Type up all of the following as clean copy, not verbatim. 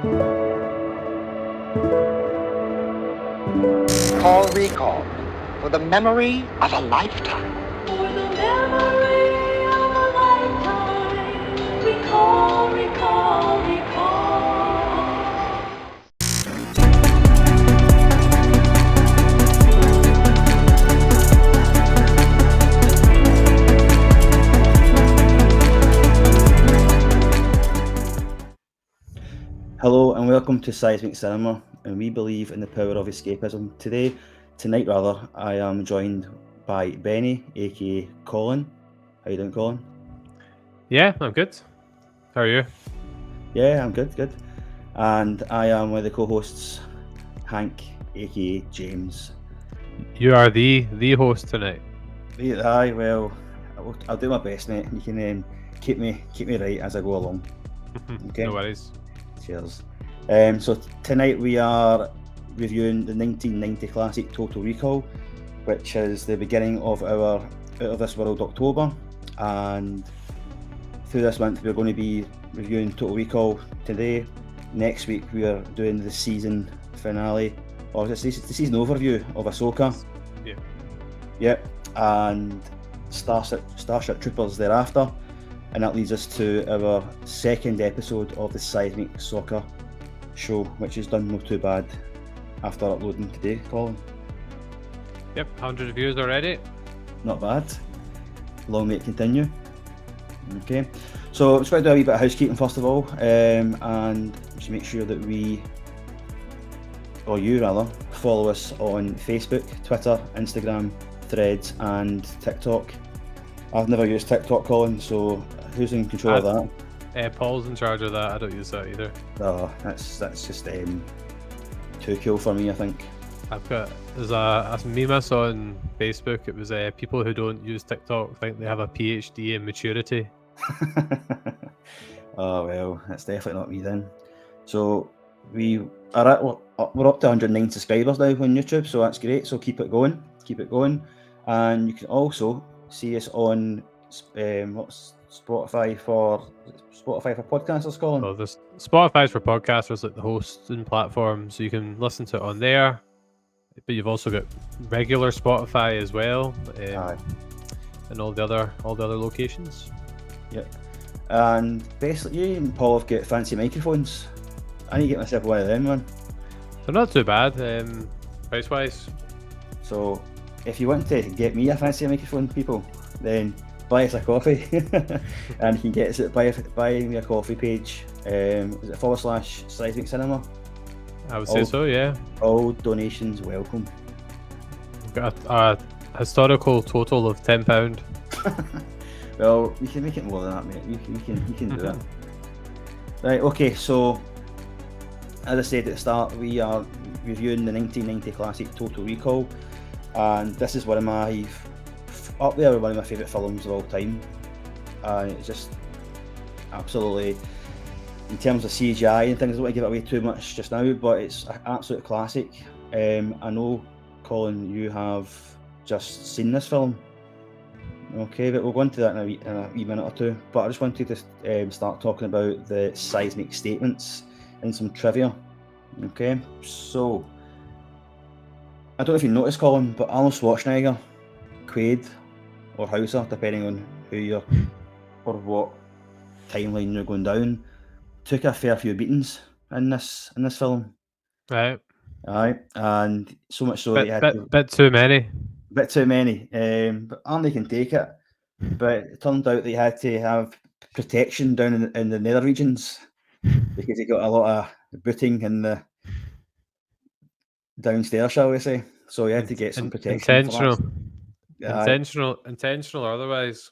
Call recall for the memory of a lifetime. For the memory of a lifetime, recall, recall, recall. Hello and welcome to Seismic Cinema, and we believe in the power of escapism. Tonight, I am joined by Benny, aka Colin. How you doing, Colin? Yeah, I'm good. How are you? Yeah, I'm good. And I am one of the co-hosts, Hank, aka James. You are the host tonight. Aye, well, I'll do my best, mate. You can keep me right as I go along. Okay. No worries. Cheers. So tonight we are reviewing the 1990 classic Total Recall, which is the beginning of our Out of This World October, and through this month we're going to be reviewing Total Recall today. Next week we are doing the season finale, or the season overview of Ahsoka. Yeah. Yep, and Starship Troopers thereafter. And that leads us to our second episode of the Seismic Soccer show, which is done not too bad after uploading today, Colin. Yep, 100 reviews already. Not bad. Long may it continue. Okay, so I'm just going to do a wee bit of housekeeping first of all, and just make sure that you follow us on Facebook, Twitter, Instagram, Threads, and TikTok. I've never used TikTok, Colin, so who's in control of that? Paul's in charge of that. I don't use that either. Oh, that's just too cool for me, I think. There's a meme I saw on Facebook. It was people who don't use TikTok think they have a PhD in maturity. Oh well, that's definitely not me then. So we're up to 109 subscribers now on YouTube, so that's great. So keep it going, and you can also see us on what's Spotify for podcasters, Colin. Well, there's Spotify's for podcasters, like the hosting platform, so you can listen to it on there. But you've also got regular Spotify as well, and all the other locations. Yep. And basically, you and Paul have got fancy microphones. I need to get myself one of them, man. They're not too bad, price wise. So if you want to get me a fancy microphone, people, then buy us a coffee, and you can get us at buy me a coffee page. Is it / Seismic Cinema? I would say so, yeah. All donations welcome. We've got a historical total of £10. Well, we can make it more than that, mate. You can do it. Right, okay, so as I said at the start, we are reviewing the 1990 classic Total Recall, and this is up there with one of my favourite films of all time. And it's just absolutely, in terms of CGI and things, I don't want to give it away too much just now, but it's an absolute classic. I know, Colin, you have just seen this film. Okay, but we'll go into that in a wee minute or two. But I just wanted to start talking about the seismic statements and some trivia. Okay, so I don't know if you noticed, Colin, but Arnold Schwarzenegger, Quaid, or Hauser, depending on who you're or what timeline you're going down, took a fair few beatings in this film. Right. Aye, and so much so that he had bit too many. Bit too many. But Arnie can take it. But it turned out that he had to have protection down in the nether regions because he got a lot of booting in the downstairs, shall we say. So he had to get some protection. Intentional or otherwise.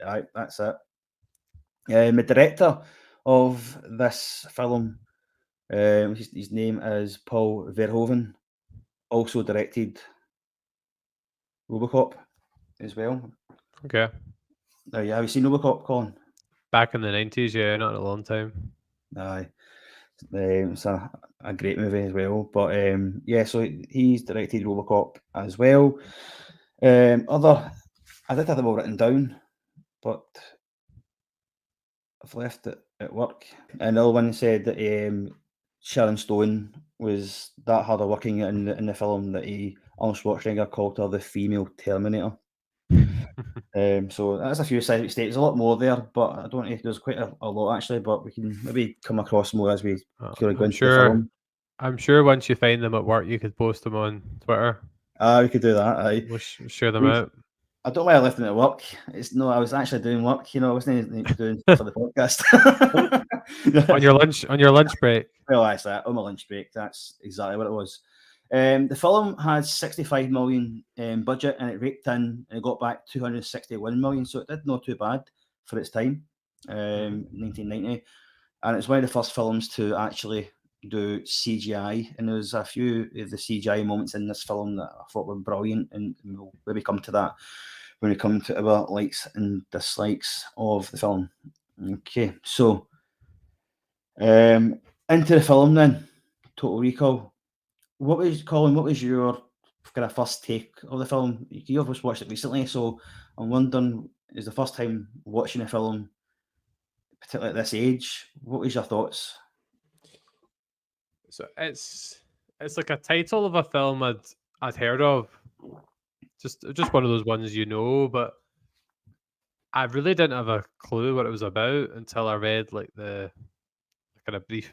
Aye, that's it. The director of this film, his name is Paul Verhoeven, also directed RoboCop as well. Okay. Now, have you seen RoboCop, Colin? Back in the 90s, yeah, not in a long time. Aye. It's a great movie as well. But so he's directed RoboCop as well. I did have them all written down, but I've left it at work. Another one said that Sharon Stone was that hard of working in the film that Arnold Schwarzenegger called her the female Terminator. So that's a few side states. There's a lot more there, but I don't think there's quite a lot actually. But we can maybe come across more as we go into the film. I'm sure once you find them at work, you could post them on Twitter. We could do that. We'll share them out. I don't know why I left them at work. I was actually doing work. I wasn't doing for the podcast. on your lunch break. Well, that's that. On my lunch break. That's exactly what it was. The film had 65 million budget, and it raked in and it got back 261 million. So it did not too bad for its time, 1990. And it's one of the first films to actually do CGI. And there's a few of the CGI moments in this film that I thought were brilliant, and we'll maybe come to that when we come to our likes and dislikes of the film. Okay, so into the film then. Total Recall. Colin, what was your kind of first take of the film? You obviously watched it recently, so I'm wondering, is the first time watching a film, particularly at this age, what was your thoughts? So it's like a title of a film I'd heard of. Just one of those ones, but I really didn't have a clue what it was about until I read like the kind of brief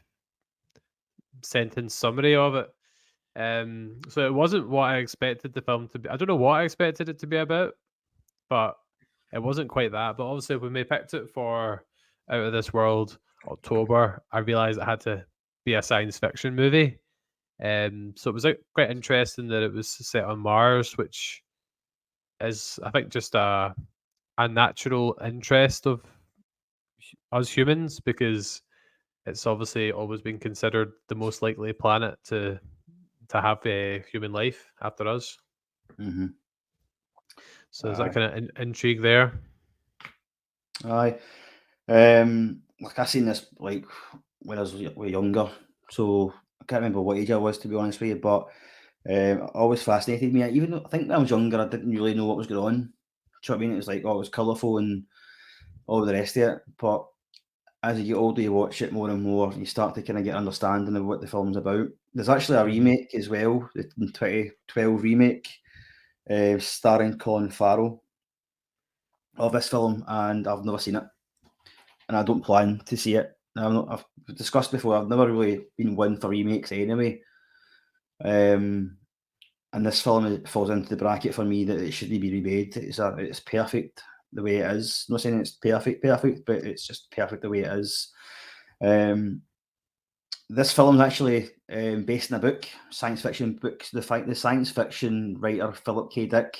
sentence summary of it. So it wasn't what I expected the film to be. I don't know what I expected it to be about, but it wasn't quite that. But obviously, when we picked it for Out of This World October, I realized it had to be a science fiction movie. So it was quite interesting that it was set on Mars, which is, I think, just a natural interest of us humans, because it's obviously always been considered the most likely planet to have a human life after us. Mm-hmm. So there's that kind of intrigue there. Aye. Like I seen this like when I was younger, so I can't remember what age I was, to be honest with you, but it always fascinated me. Even though I think when I was younger, I didn't really know what was going on. Do you know what I mean? It was like, it was colourful and all the rest of it. But as you get older, you watch it more and more, you start to kind of get understanding of what the film's about. There's actually a remake as well, the 2012 remake, starring Colin Farrell, of this film, and I've never seen it, and I don't plan to see it. I've discussed before, I've never really been one for remakes anyway. And this film falls into the bracket for me that it shouldn't be remade. It's perfect the way it is. I'm not saying it's perfect, but it's just perfect the way it is. This film is actually based in a book, science fiction book. The science fiction writer Philip K. Dick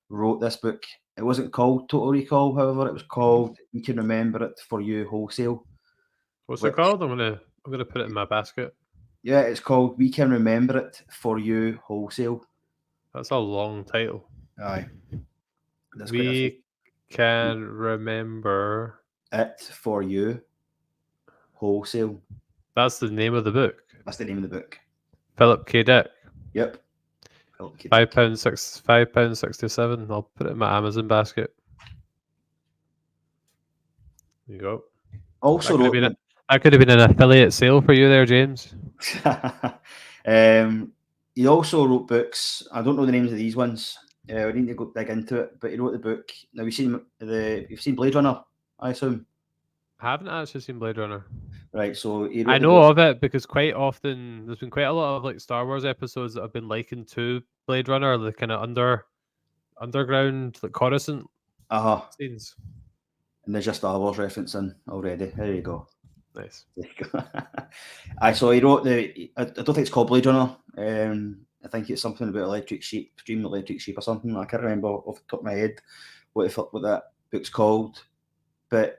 wrote this book. It wasn't called Total Recall, however, it was called We Can Remember It For You Wholesale. What's it called? I'm gonna put it in my basket. Yeah, it's called We Can Remember It For You Wholesale. That's a long title. Aye. We can remember it for you wholesale. That's the name of the book. That's the name of the book. Philip K. Dick. Yep. £5.67. I'll put it in my Amazon basket. There you go. Also, that could have been an affiliate sale for you there, James. He also wrote books. I don't know the names of these ones. We need to go dig into it. But he wrote the book. Now you've seen Blade Runner, I assume. I haven't actually seen Blade Runner. Right, so I know of it because quite often there's been quite a lot of like Star Wars episodes that have been likened to Blade Runner, the kind of underground, like Coruscant scenes. And there's your Star Wars reference in already. There you go. Nice. So he wrote I don't think it's called Blade Runner. I think it's something about Dream Electric Sheep or something. I can't remember off the top of my head what that book's called. But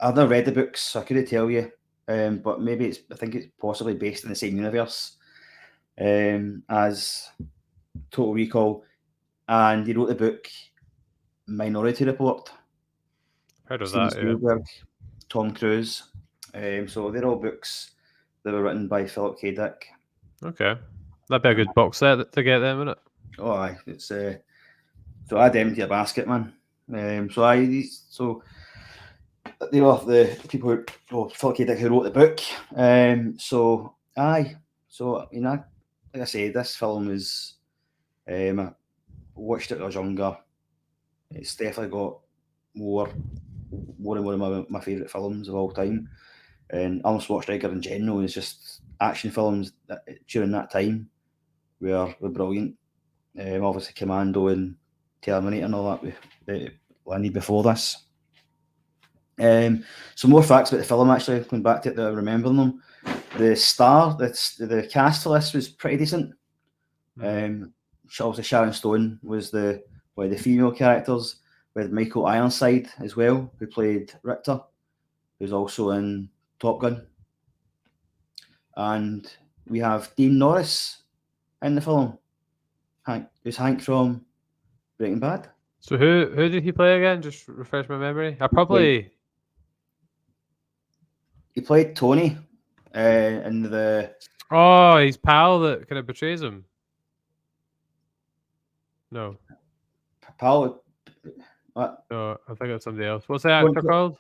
I've never read the books, so I couldn't tell you. But maybe I think it's possibly based in the same universe as Total Recall. And he wrote the book Minority Report. Heard of Steven that, Spielberg, Tom Cruise. So they're all books that were written by Philip K. Dick. Okay. That'd be a good box set to get them, wouldn't it? Oh, aye. It's so add them to your basket, man. So they were the people Philip K. Dick who wrote the book. So Aye. So, like I say, this film is. I watched it when I was younger. It's definitely got more than one of my favourite films of all time. And Arnold Schwarzenegger in general is just action films during that time were brilliant. Obviously, Commando and Terminator and all that landed before this. Some more facts about the film, actually, going back to it, that I remember them. The cast for this was pretty decent. Obviously, Sharon Stone was one of the female characters, with Michael Ironside as well, who played Richter, who's also in Top Gun. And we have Dean Norris in the film. Who's Hank from Breaking Bad. So who did he play again? Just refresh my memory. He played Tony in the. Oh, his pal that kind of betrays him. No. Pal. What? No, I think it's somebody else. What's the actor called?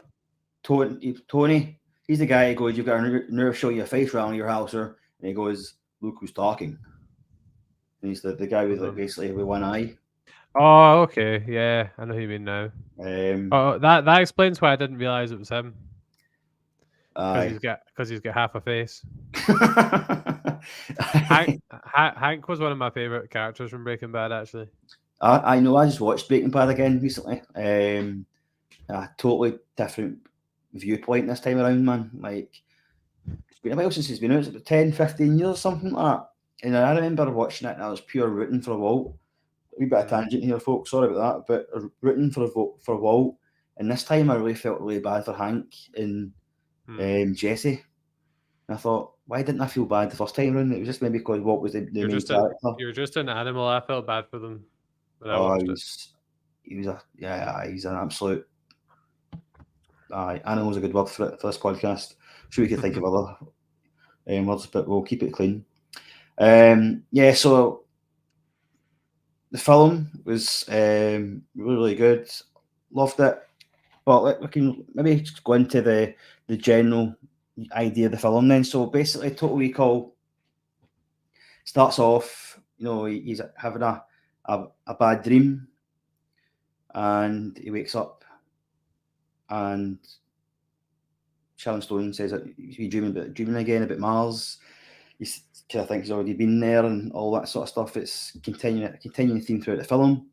Tony. He's the guy who goes, "You've got a nerve show your face around your house," and he goes, "Look who's talking." And he's the guy with basically with one eye. Oh, okay. Yeah, I know who you mean now. That explains why I didn't realize it was him. Because he's got half a face. Hank was one of my favorite characters from Breaking Bad, actually. I know. I just watched Breaking Bad again recently. A totally different viewpoint this time around, man. Like, it's been a while since it's been out. It's about 10, 15 years, something like that. And I remember watching it and I was pure rooting for Walt. A wee bit of tangent here, folks. Sorry about that. But rooting for Walt. And this time I really felt really bad for Hank and Jesse. And I thought, why didn't I feel bad the first time around? It was just maybe because Walt was the main character. You're just an animal. I felt bad for them when I watched it. He's an absolute. Animal's a good word for this podcast. Sure, we could think of other words, but we'll keep it clean. So the film was really, really good. Loved it. But we can maybe just go into the general idea of the film then. So basically, Total Recall starts off, he's having a bad dream, and he wakes up, and Sharon Stone says that he's dreaming again about Mars. He kind of thinks he's already been there and all that sort of stuff. It's continuing theme throughout the film,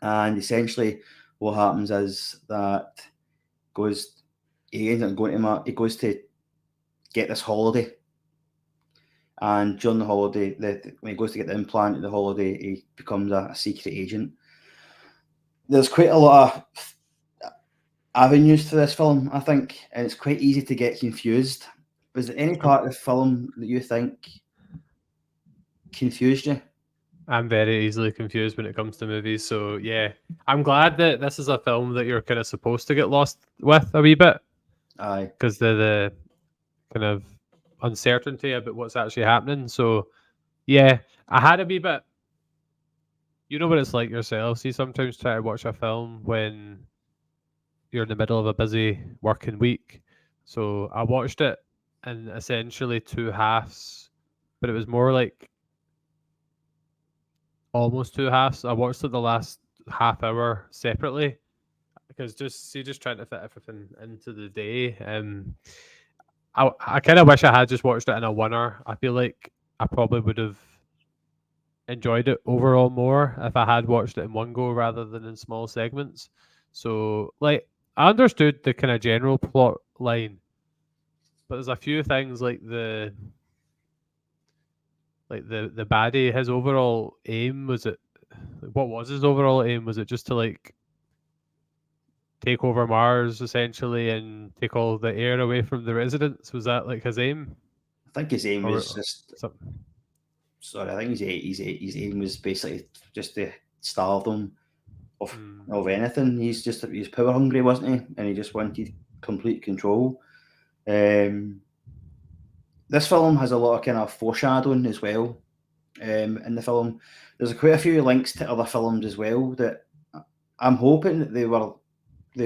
and essentially what happens is that he ends up he goes to get this holiday, and during the holiday, when he goes to get the implant at the holiday, he becomes a secret agent. There's quite a lot of avenues to this film, I think, and it's quite easy to get confused. Was there any part of the film that you think confused you? I'm very easily confused when it comes to movies, so yeah. I'm glad that this is a film that you're kind of supposed to get lost with a wee bit. Aye. Because the kind of uncertainty about what's actually happening. So yeah, I had a wee bit. You know what it's like yourself. See, sometimes try to watch a film when you're in the middle of a busy working week. So I watched it in essentially two halves, but it was more like almost two halves. I watched it the last half hour separately because just trying to fit everything into the day. I kind of wish I had just watched it in a one-hour. I feel like I probably would have enjoyed it overall more if I had watched it in one go rather than in small segments. So, like, I understood the kind of general plot line, but there's a few things like the baddie. His overall aim what was his overall aim? Was it just to like take over Mars essentially and take all the air away from the residents? Was that like his aim? I think his aim was just. Sorry, I think his aim was basically just to starve them of anything. He's power hungry, wasn't he? And he just wanted complete control. This film has a lot of kind of foreshadowing as well. In the film, there's quite a few links to other films as well that I'm hoping that they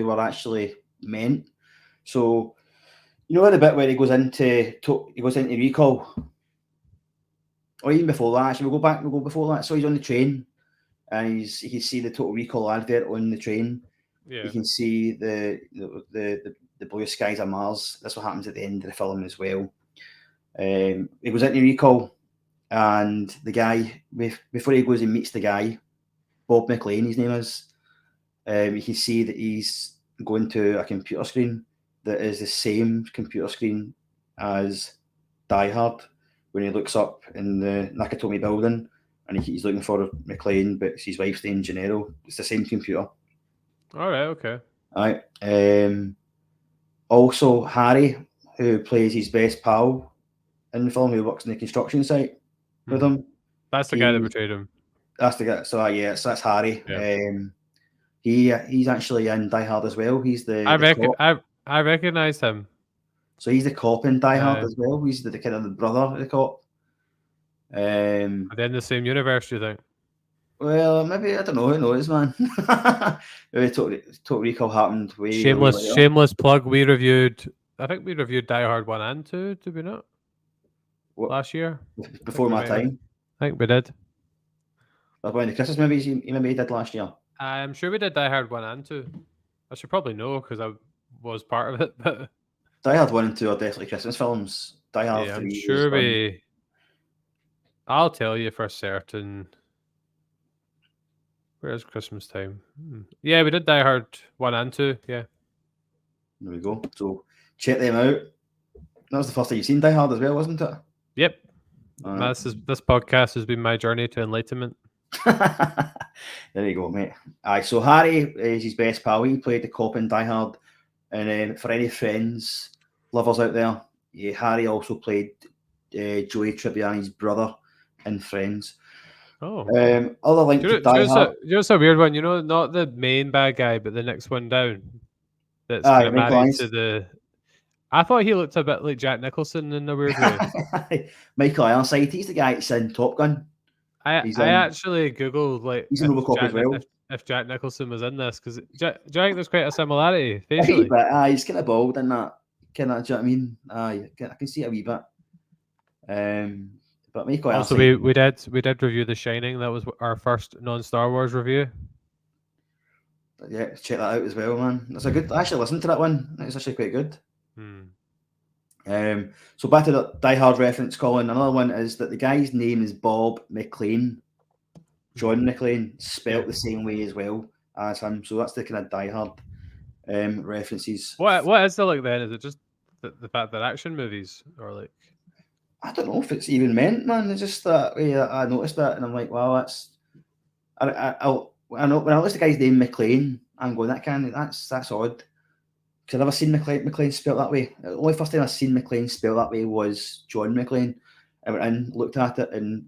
were actually meant. So You know the bit where he goes into recall, or even before that. Actually, we'll go before that. So he's on the train, and you can see the Total Recall advert on the train. Yeah. You can see the blue skies of Mars. That's what happens at the end of the film as well. He goes into recall, and the guy, before he goes and meets the guy, Bob McLean, his name is, you can see that he's going to a computer screen that is the same computer screen as Die Hard when he looks up in the Nakatomi building and he's looking for McLean, but it's his wife's name, Gennaro. It's the same computer. All right. Okay. All right. Also, Harry, who plays his best pal in the film, who works in the construction site with him. That's the guy that betrayed him. That's the guy. So that's Harry. Yeah. He's actually in Die Hard as well. He's the cop. I recognized him. So he's the cop in Die Hard as well. He's the kind of the brother of the cop. Are they in the same universe, do you think? Well, maybe, I don't know. Who knows, man? Maybe Total Recall happened way Shameless plug. I think we reviewed Die Hard 1 and 2, did we not? Last year? Before my time. I think we did. That's one of the Christmas movies you maybe did last year. I'm sure we did Die Hard 1 and 2. I should probably know because I was part of it. But Die Hard 1 and 2 are definitely Christmas films. Die Hard 3 I'm sure I'll tell you for certain. Where's Christmas time? Yeah, we did Die Hard 1 and 2. Yeah. There we go. So check them out. That was the first time you've seen Die Hard as well, wasn't it? Yep. This podcast has been my journey to enlightenment. There you go, mate. Aye, so Harry is his best pal. He played the cop in Die Hard. And for any Friends lovers out there, Harry also played Joey Tribbiani's brother in Friends. Oh. Other link to Die Hard. It's a weird one. You know, not the main bad guy, but the next one down. That's kind of married to the... I thought he looked a bit like Jack Nicholson in a weird way. Michael Ironside, he's the guy that's in Top Gun. I actually googled he's in Robocop as well. If Jack Nicholson was in this, because do you think there's quite a similarity facially? But he's kind of bald in that. Kind of, do you know what I mean? I can see it a wee bit. But Michael also, we did review The Shining. That was our first non-Star Wars review. Yeah, check that out as well, man. That's a good. I actually listened to that one. It's actually quite good. So back to the Die Hard reference, Colin. Another one is that the guy's name is Bob McLean, John McLean, spelt the same way as well as him. So that's the kind of Die Hard references. What is the look then? Is it just the fact that action movies or like? I don't know if it's even meant, man. It's just that way that I noticed that, and I'm like, wow, that's. I know when I noticed the guy's name McLean, I'm going that's odd. Because I've never seen McLean spelled that way. The only first time I've seen McLean spelled that way was John McLean. I went in, looked at it, and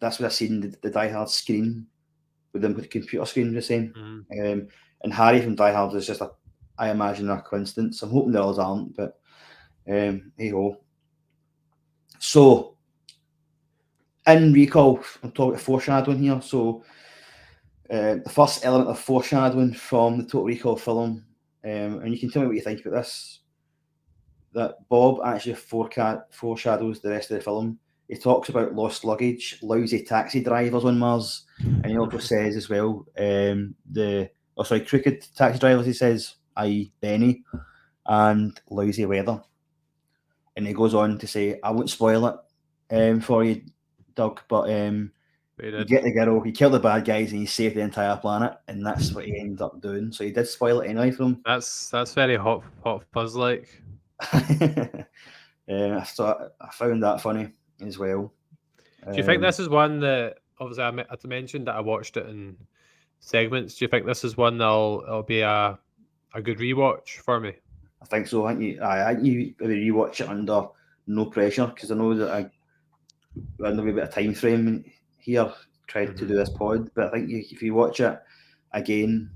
that's when I seen the Die Hard screen with the computer screen the same. And Harry from Die Hard is just I imagine a coincidence. I'm hoping the others aren't, but hey ho. So in Recall, I'm talking about foreshadowing here. So the first element of foreshadowing from the Total Recall film. And you can tell me what you think about this. That Bob actually foreshadows the rest of the film. He talks about lost luggage, lousy taxi drivers on Mars, and he also says as well, crooked taxi drivers. He says, i.e., Benny, and lousy weather. And he goes on to say, I won't spoil it for you, Doug, but you get the girl, he killed the bad guys, and he saved the entire planet, and that's what he ended up doing. So he did spoil it anyway from him. That's very hot fuzz like. So I found that funny as well. Do you think this is one that obviously I mentioned that I watched it in segments? Do you think this is one that'll be a good rewatch for me? I think so. I think you maybe rewatch it under no pressure, because I know that I know a bit of time frame here tried to do this pod, but I think if you watch it again,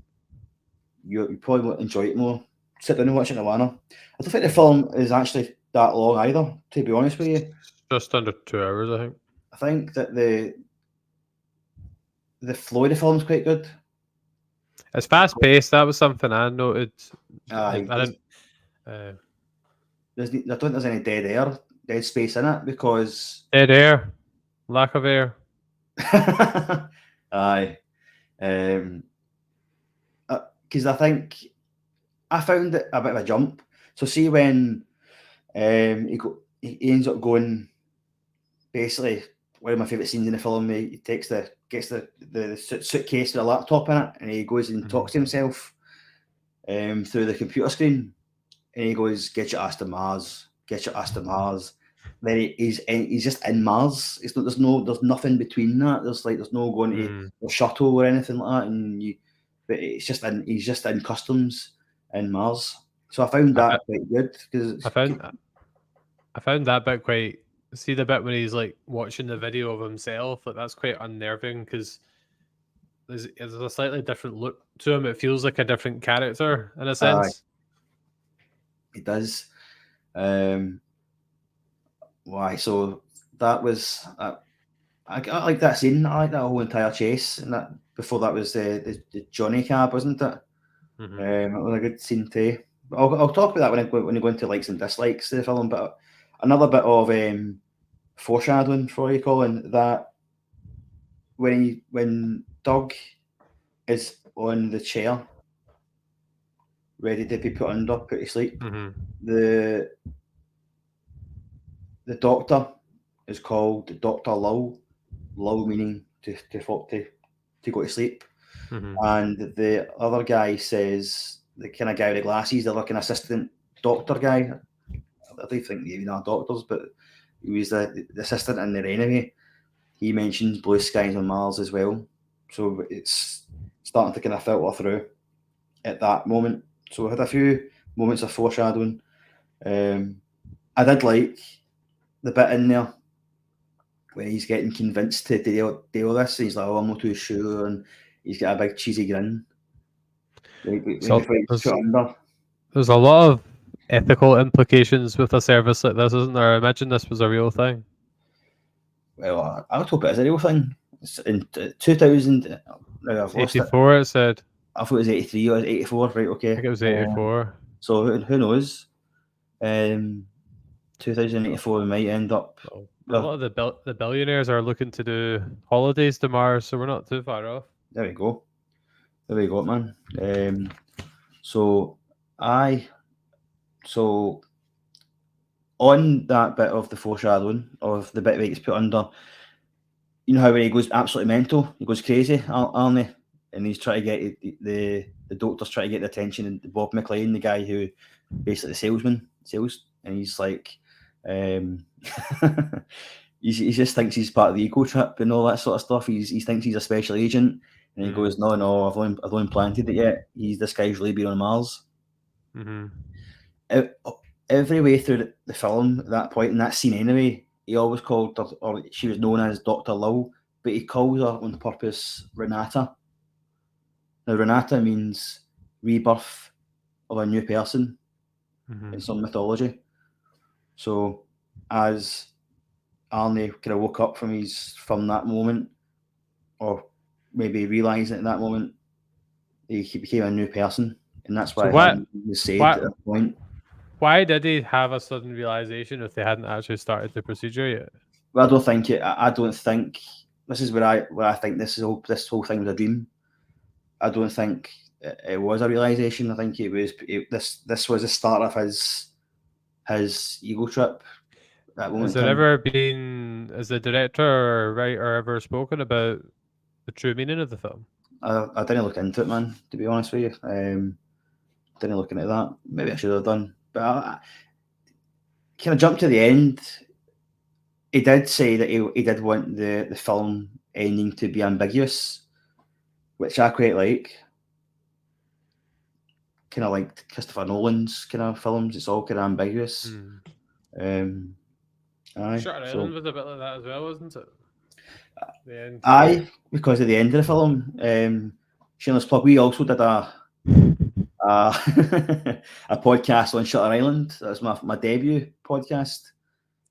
you probably will enjoy it more. Sit down and watch it in a manner. I don't think the film is actually that long either, to be honest with you. Just under 2 hours, I think. I think that the flow of the film is quite good. It's fast paced. That was something I noted. I I don't think there's any dead space in it because Dead air, lack of air. aye, because I think I found it a bit of a jump. So see when he ends up going, basically one of my favourite scenes in the film. He gets the suitcase with a laptop in it, and he goes and talks to himself through the computer screen, and he goes, "Get your ass to Mars, get your ass to Mars." Then he's just in Mars. There's nothing between that. There's no going to the shuttle or anything like that, but he's just in customs in Mars. So I found that quite good because I found that bit quite. See the bit when he's like watching the video of himself, like that's quite unnerving because there's a slightly different look to him. It feels like a different character in a sense. It does. Why? So that was I like that scene. I like that whole entire chase, and that before that was the Johnny cab, wasn't it? It was a good scene too. But I'll talk about that when I go into likes and dislikes of the film. But another bit of foreshadowing for you, Colin, that when Doug is on the chair, ready to be put to sleep, the doctor is called Dr. Lull. Lull meaning to go to sleep. And the other guy says, the kind of guy with the glasses, the other kind of assistant doctor guy, I don't think they even are doctors, but he was the assistant in there anyway. He mentions blue skies on Mars as well. So it's starting to kind of filter through at that moment. So we had a few moments of foreshadowing. I did like the bit in there where he's getting convinced to deal with this. He's like, "Oh, I'm not too sure," and he's got a big cheesy grin. There's a lot of ethical implications with a service like this, isn't there? I imagine this was a real thing. Well, I would hope it is a real thing. It's in 2000. Now I've lost 84, it said. I thought it was 83 or 84. Right, okay. I think it was 84. So who knows? 2084 we might end up. A lot of the billionaires are looking to do holidays to Mars, so we're not too far off. There we go. There we go, man. So on that bit of the foreshadowing of the bit where he gets put under, you know how when he goes absolutely mental, he goes crazy, aren't he? And he's trying to get the doctor's trying to get the attention, and Bob McLean, the guy who basically the sales, and he's like, he just thinks he's part of the eco trip and all that sort of stuff. He thinks he's a special agent, and he goes, no, I've only planted it yet. This guy's really been on Mars. Every way through the film at that point in that scene anyway, he always called her, or she was known as Dr. Lull, but he calls her on purpose Renata. Now Renata means rebirth of a new person in some mythology. So as Arnie kind of woke up from that moment, or maybe realising at that moment, he became a new person, and that's why he was saved at that point. Why did he have a sudden realization if they hadn't actually started the procedure yet? Well, I don't think this is where I think this whole thing was a dream. I don't think it was a realization. I think this was the start of his ego trip. Has there ever been, has the director or writer ever spoken about the true meaning of the film? I didn't look into it, man, to be honest with you. Didn't look into that. Maybe I should have done. But I kind of jump to the end. He did say that he did want the film ending to be ambiguous, which I quite like. Kind of like Christopher Nolan's kind of films. It's all kind of ambiguous. Shutter Island was a bit like that as well, wasn't it? The end. Aye, because of the end of the film. Shameless plug. We also did a podcast on Shutter Island. That was my debut podcast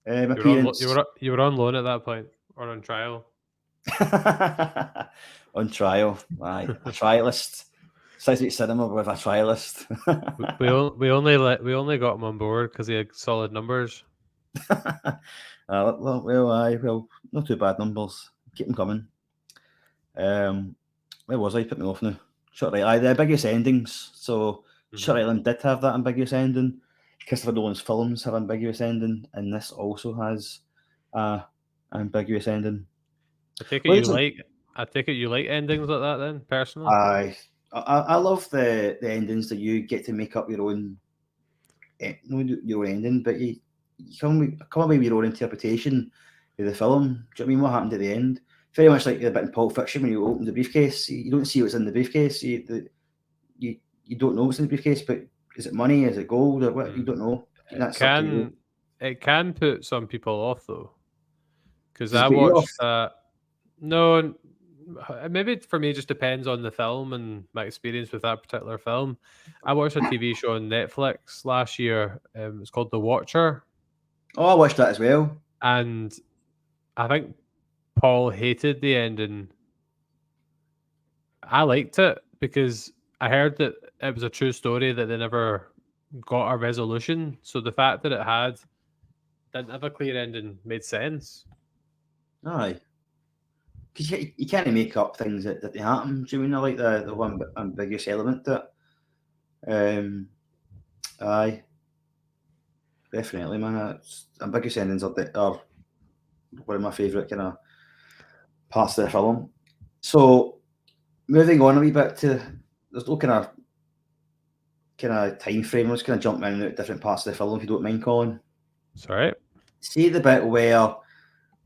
appearance. You were on loan at that point, or on trial? On trial, aye, a trialist. Seismic Cinema with a trialist. We only got him on board because he had solid numbers. Well, not too bad numbers. Keep them coming. Where was I? Put me off now. Shutter Island. The ambiguous endings. So Shutter Island did have that ambiguous ending. Christopher Nolan's films have ambiguous ending, and this also has a ambiguous ending. I take it you like endings like that then, personally. I love the endings that you get to make up your own ending, but you come away with your own interpretation of the film. Do you know what I mean? What happened at the end? Very much like a bit in Pulp Fiction when you open the briefcase, you don't see what's in the briefcase. You don't know what's in the briefcase, but is it money? Is it gold? Or what? You don't know. It can put some people off though, because Does it I put you watched off? no, maybe for me it just depends on the film and my experience with that particular film. I watched a TV show on Netflix last year. It's called The Watcher, Oh, I watched that as well. and I think Paul hated the ending. I liked it because I heard that it was a true story that they never got a resolution. So the fact that it didn't have a clear ending made sense. Aye. Because you can't make up things that they happen. Do you mean I like the one ambiguous element to it? Aye. Definitely, man. Ambiguous endings are one of my favourite kind of parts of the film. So, moving on a wee bit to, there's no kind of time frame. Let's kind of jump in and out different parts of the film if you don't mind, Colin. Sorry. See the bit where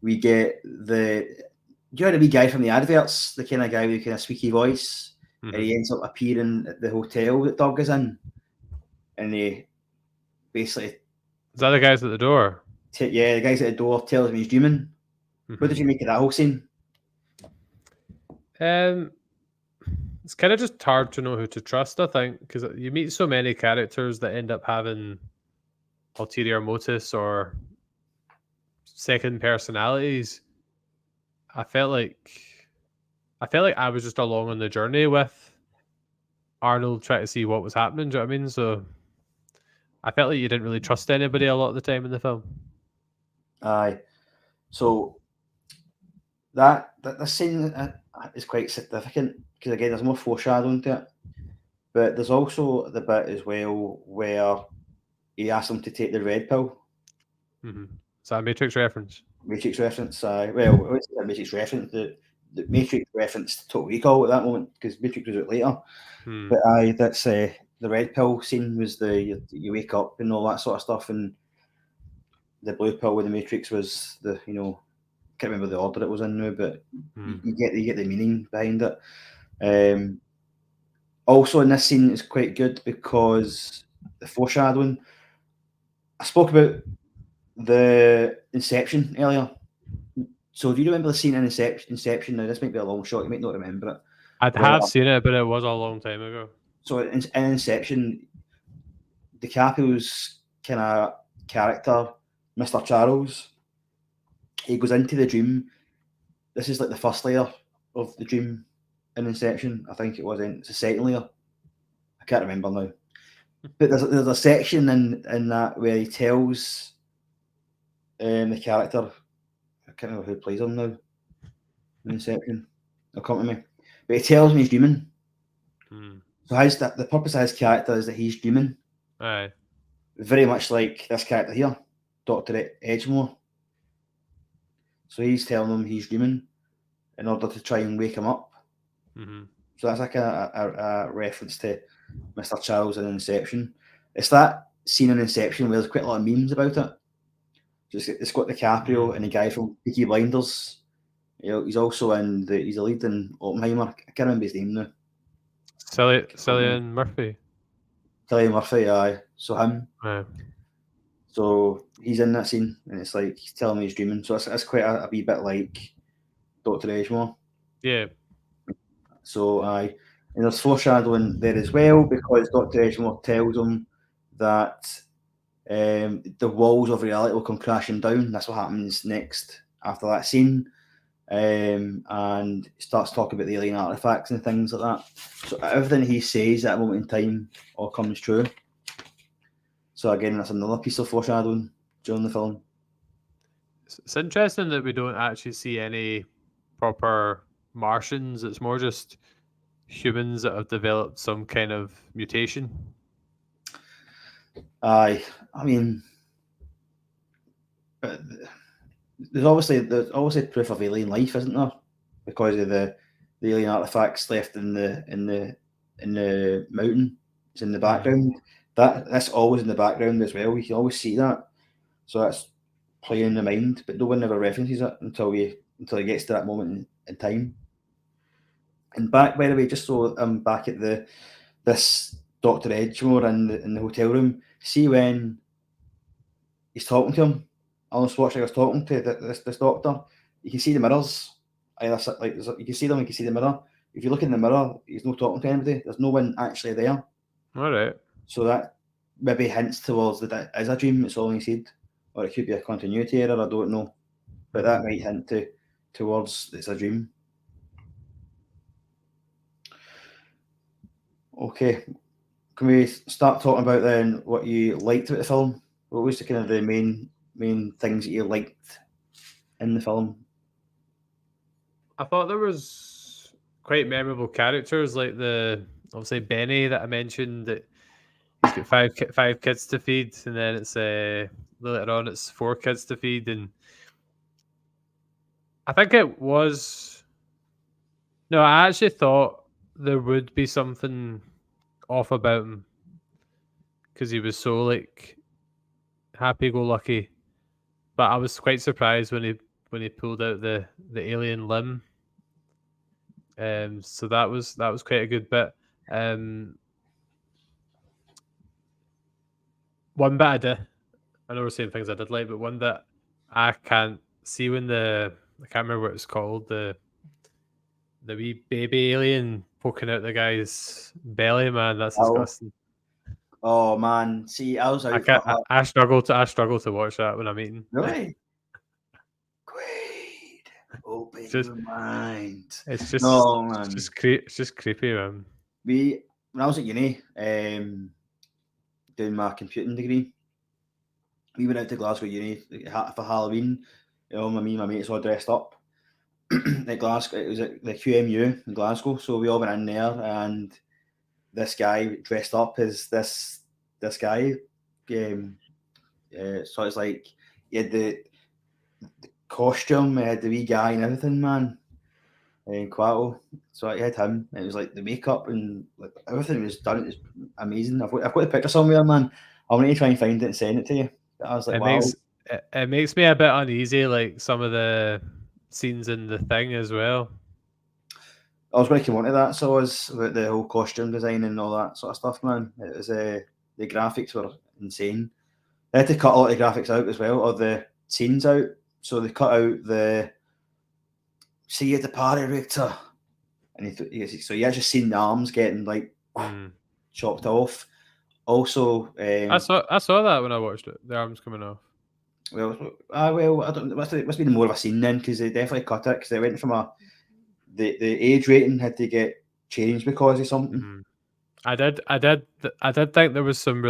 we get you know the wee guy from the adverts, the kind of guy with the kind of squeaky voice, and he ends up appearing at the hotel that Doug is in, and he basically. Is that the guys at the door? The guys at the door tells him he's dreaming. What did you make of that whole scene? It's kind of just hard to know who to trust, I think, because you meet so many characters that end up having ulterior motives or second personalities. I felt like I was just along on the journey with Arnold trying to see what was happening. Do you know what I mean? So I felt like you didn't really trust anybody a lot of the time in the film. Aye. So that scene is quite significant because again, there's more foreshadowing to it, but there's also the bit as well where he asks him to take the red pill. Is that a Matrix reference? Matrix reference. Well, it's a Matrix reference. The Matrix reference Total Recall at that moment because Matrix was out later. But that's the red pill scene was you wake up and all that sort of stuff, and the blue pill with the Matrix was can't remember the order it was in now, but you get the meaning behind it. Also in this scene is quite good because the foreshadowing. I spoke about the Inception earlier. So do you remember the scene in Inception? Now this might be a long shot, you might not remember it. I have seen it, but it was a long time ago. So in Inception, DiCaprio's kind of character, Mr. Charles, he goes into the dream. This is like the first layer of the dream in Inception. I think it was. It's the second layer. I can't remember now. But there's a section in that where he tells the character, I can't remember who plays him now in Inception. It'll come to me. But he tells me he's dreaming. So the purpose of his character is that he's dreaming. Aye. Very much like this character here, Dr. Edgemore. So he's telling him he's dreaming in order to try and wake him up. So that's like a reference to Mr. Charles in Inception. It's that scene in Inception where there's quite a lot of memes about it. So it's got DiCaprio and the guy from Peaky Blinders. He's also he's a lead in Oppenheimer. I can't remember his name now. Cillian Murphy. Cillian Murphy, aye. So him. Aye. So he's in that scene, and it's like he's telling me he's dreaming. So it's quite a wee bit like Dr. Edgemore. Yeah. So aye, and there's foreshadowing there as well because Dr. Edgemore tells him that the walls of reality will come crashing down. That's what happens next after that scene. and starts talking about the alien artifacts and things like that. So everything he says at that moment in time all comes true. So again, that's another piece of foreshadowing during the film. It's interesting that we don't actually see any proper Martians. It's more just humans that have developed some kind of mutation. I mean, there's obviously proof of alien life, isn't there? Because of the alien artifacts left in the mountain. It's in the background. That's always in the background as well. We can always see that. So that's playing in the mind, but no one ever references it until he gets to that moment in time. And back, by the way, just so I'm back at this Dr. Edgemore in the hotel room. See when he's talking to him, Alan Schwarzenegger's talking to this doctor. You can see the mirrors. Either like you can see them, you can see the mirror. If you look in the mirror, he's not talking to anybody. There's no one actually there. All right. So that maybe hints towards that it is a dream. It's all he said, or it could be a continuity error. I don't know, but that might hint towards it's a dream. Okay, can we start talking about then what you liked about the film? What was the kind of the main things that you liked in the film? I thought there was quite memorable characters, like obviously Benny that I mentioned, that he's got five kids to feed, and then it's later on it's 4 kids to feed, and I think it was. No, I actually thought there would be something off about him because he was so like happy-go-lucky, but I was quite surprised when he pulled out the alien limb. So that was quite a good bit. One bit I know we're saying things I did like, but one that I can't see when I can't remember what it's called, the wee baby alien poking out the guy's belly, man. That's disgusting. Oh man, see, I was out. I struggle to watch that when I'm eating. Really? Great. Open your mind. It's just no, man. It's just creepy, man. When I was at uni, doing my computing degree, we went out to Glasgow Uni for Halloween. Me and my mates all dressed up at Glasgow. It was at the QMU in Glasgow, so we all went in there, and this guy dressed up as this guy. So it's like he had the costume, he had the wee guy and everything, man. And Quato. So I had him. It was like the makeup and like everything was done. It was amazing. I've got the picture somewhere, man. I want to try and find it and send it to you. I was like, wow. It makes me a bit uneasy, like some of the scenes in The Thing as well. I was going to come on to that. So I was about the whole costume design and all that sort of stuff, man. It was the graphics were insane. They had to cut a lot of the graphics out as well, or the scenes out. So they cut out the see you at the party, Richter. And so you actually seen the arms getting like chopped off. Also, I saw that when I watched it. The arms coming off. Well, I don't. It must have been more of a scene then, because they definitely cut it, because they went from the age rating had to get changed because of something. Mm-hmm. I did think there was some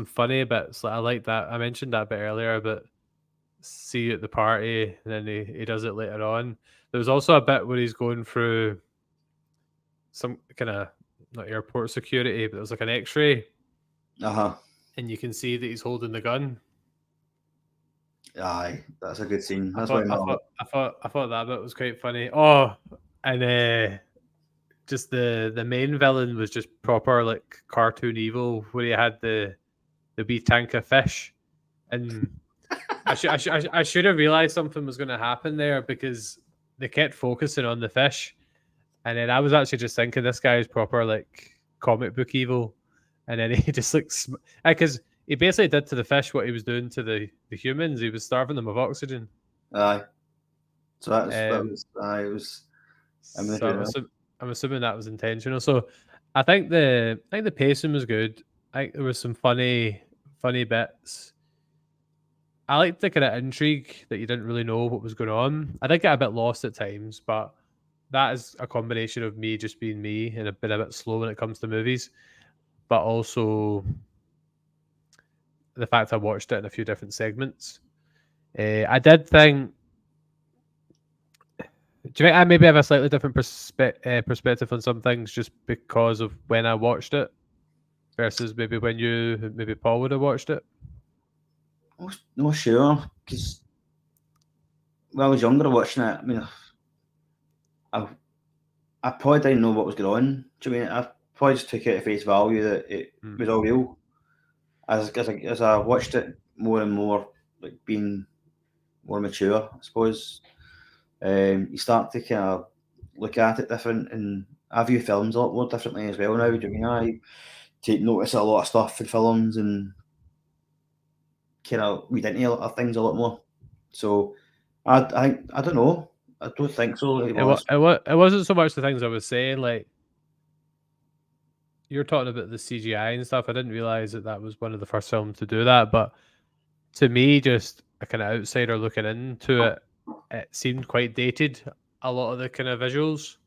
funny bits. Like I like that. I mentioned that bit earlier, but see you at the party, and then he does it later on. There was also a bit where he's going through some kind of not airport security, but it was like an X-ray. And you can see that he's holding the gun. Aye, that's a good scene. I thought that bit was quite funny. Oh, and just the main villain was just proper like cartoon evil, where he had the wee tank of fish, and I should have realized something was going to happen there, because they kept focusing on the fish, and then I was actually just thinking this guy is proper like comic book evil, and then he just looks because he basically did to the fish what he was doing to the humans. He was starving them of oxygen. Aye. So it was. I'm assuming that was intentional. So I think the pacing was good. I think there was some funny bits. I liked the kind of intrigue that you didn't really know what was going on. I did get a bit lost at times, but that is a combination of me just being me and been a bit slow when it comes to movies, but also the fact I watched it in a few different segments. I did think. Do you think I maybe have a slightly different perspective on some things just because of when I watched it versus maybe when maybe Paul would have watched it? I'm not sure, because when I was younger watching it, I mean, I probably didn't know what was going on. Do you mean I probably just took it at face value that it was all real. As I watched it more and more, like being more mature, I suppose, you start to kind of look at it different, and I view films a lot more differently as well now. Do you mean I take notice of a lot of stuff in films and kind of read into a lot of things a lot more. So I don't know. I don't think so. It wasn't so much the things I was saying. Like you're talking about the CGI and stuff. I didn't realize that was one of the first films to do that. But to me, just a kind of outsider looking into it, it seemed quite dated. A lot of the kind of visuals,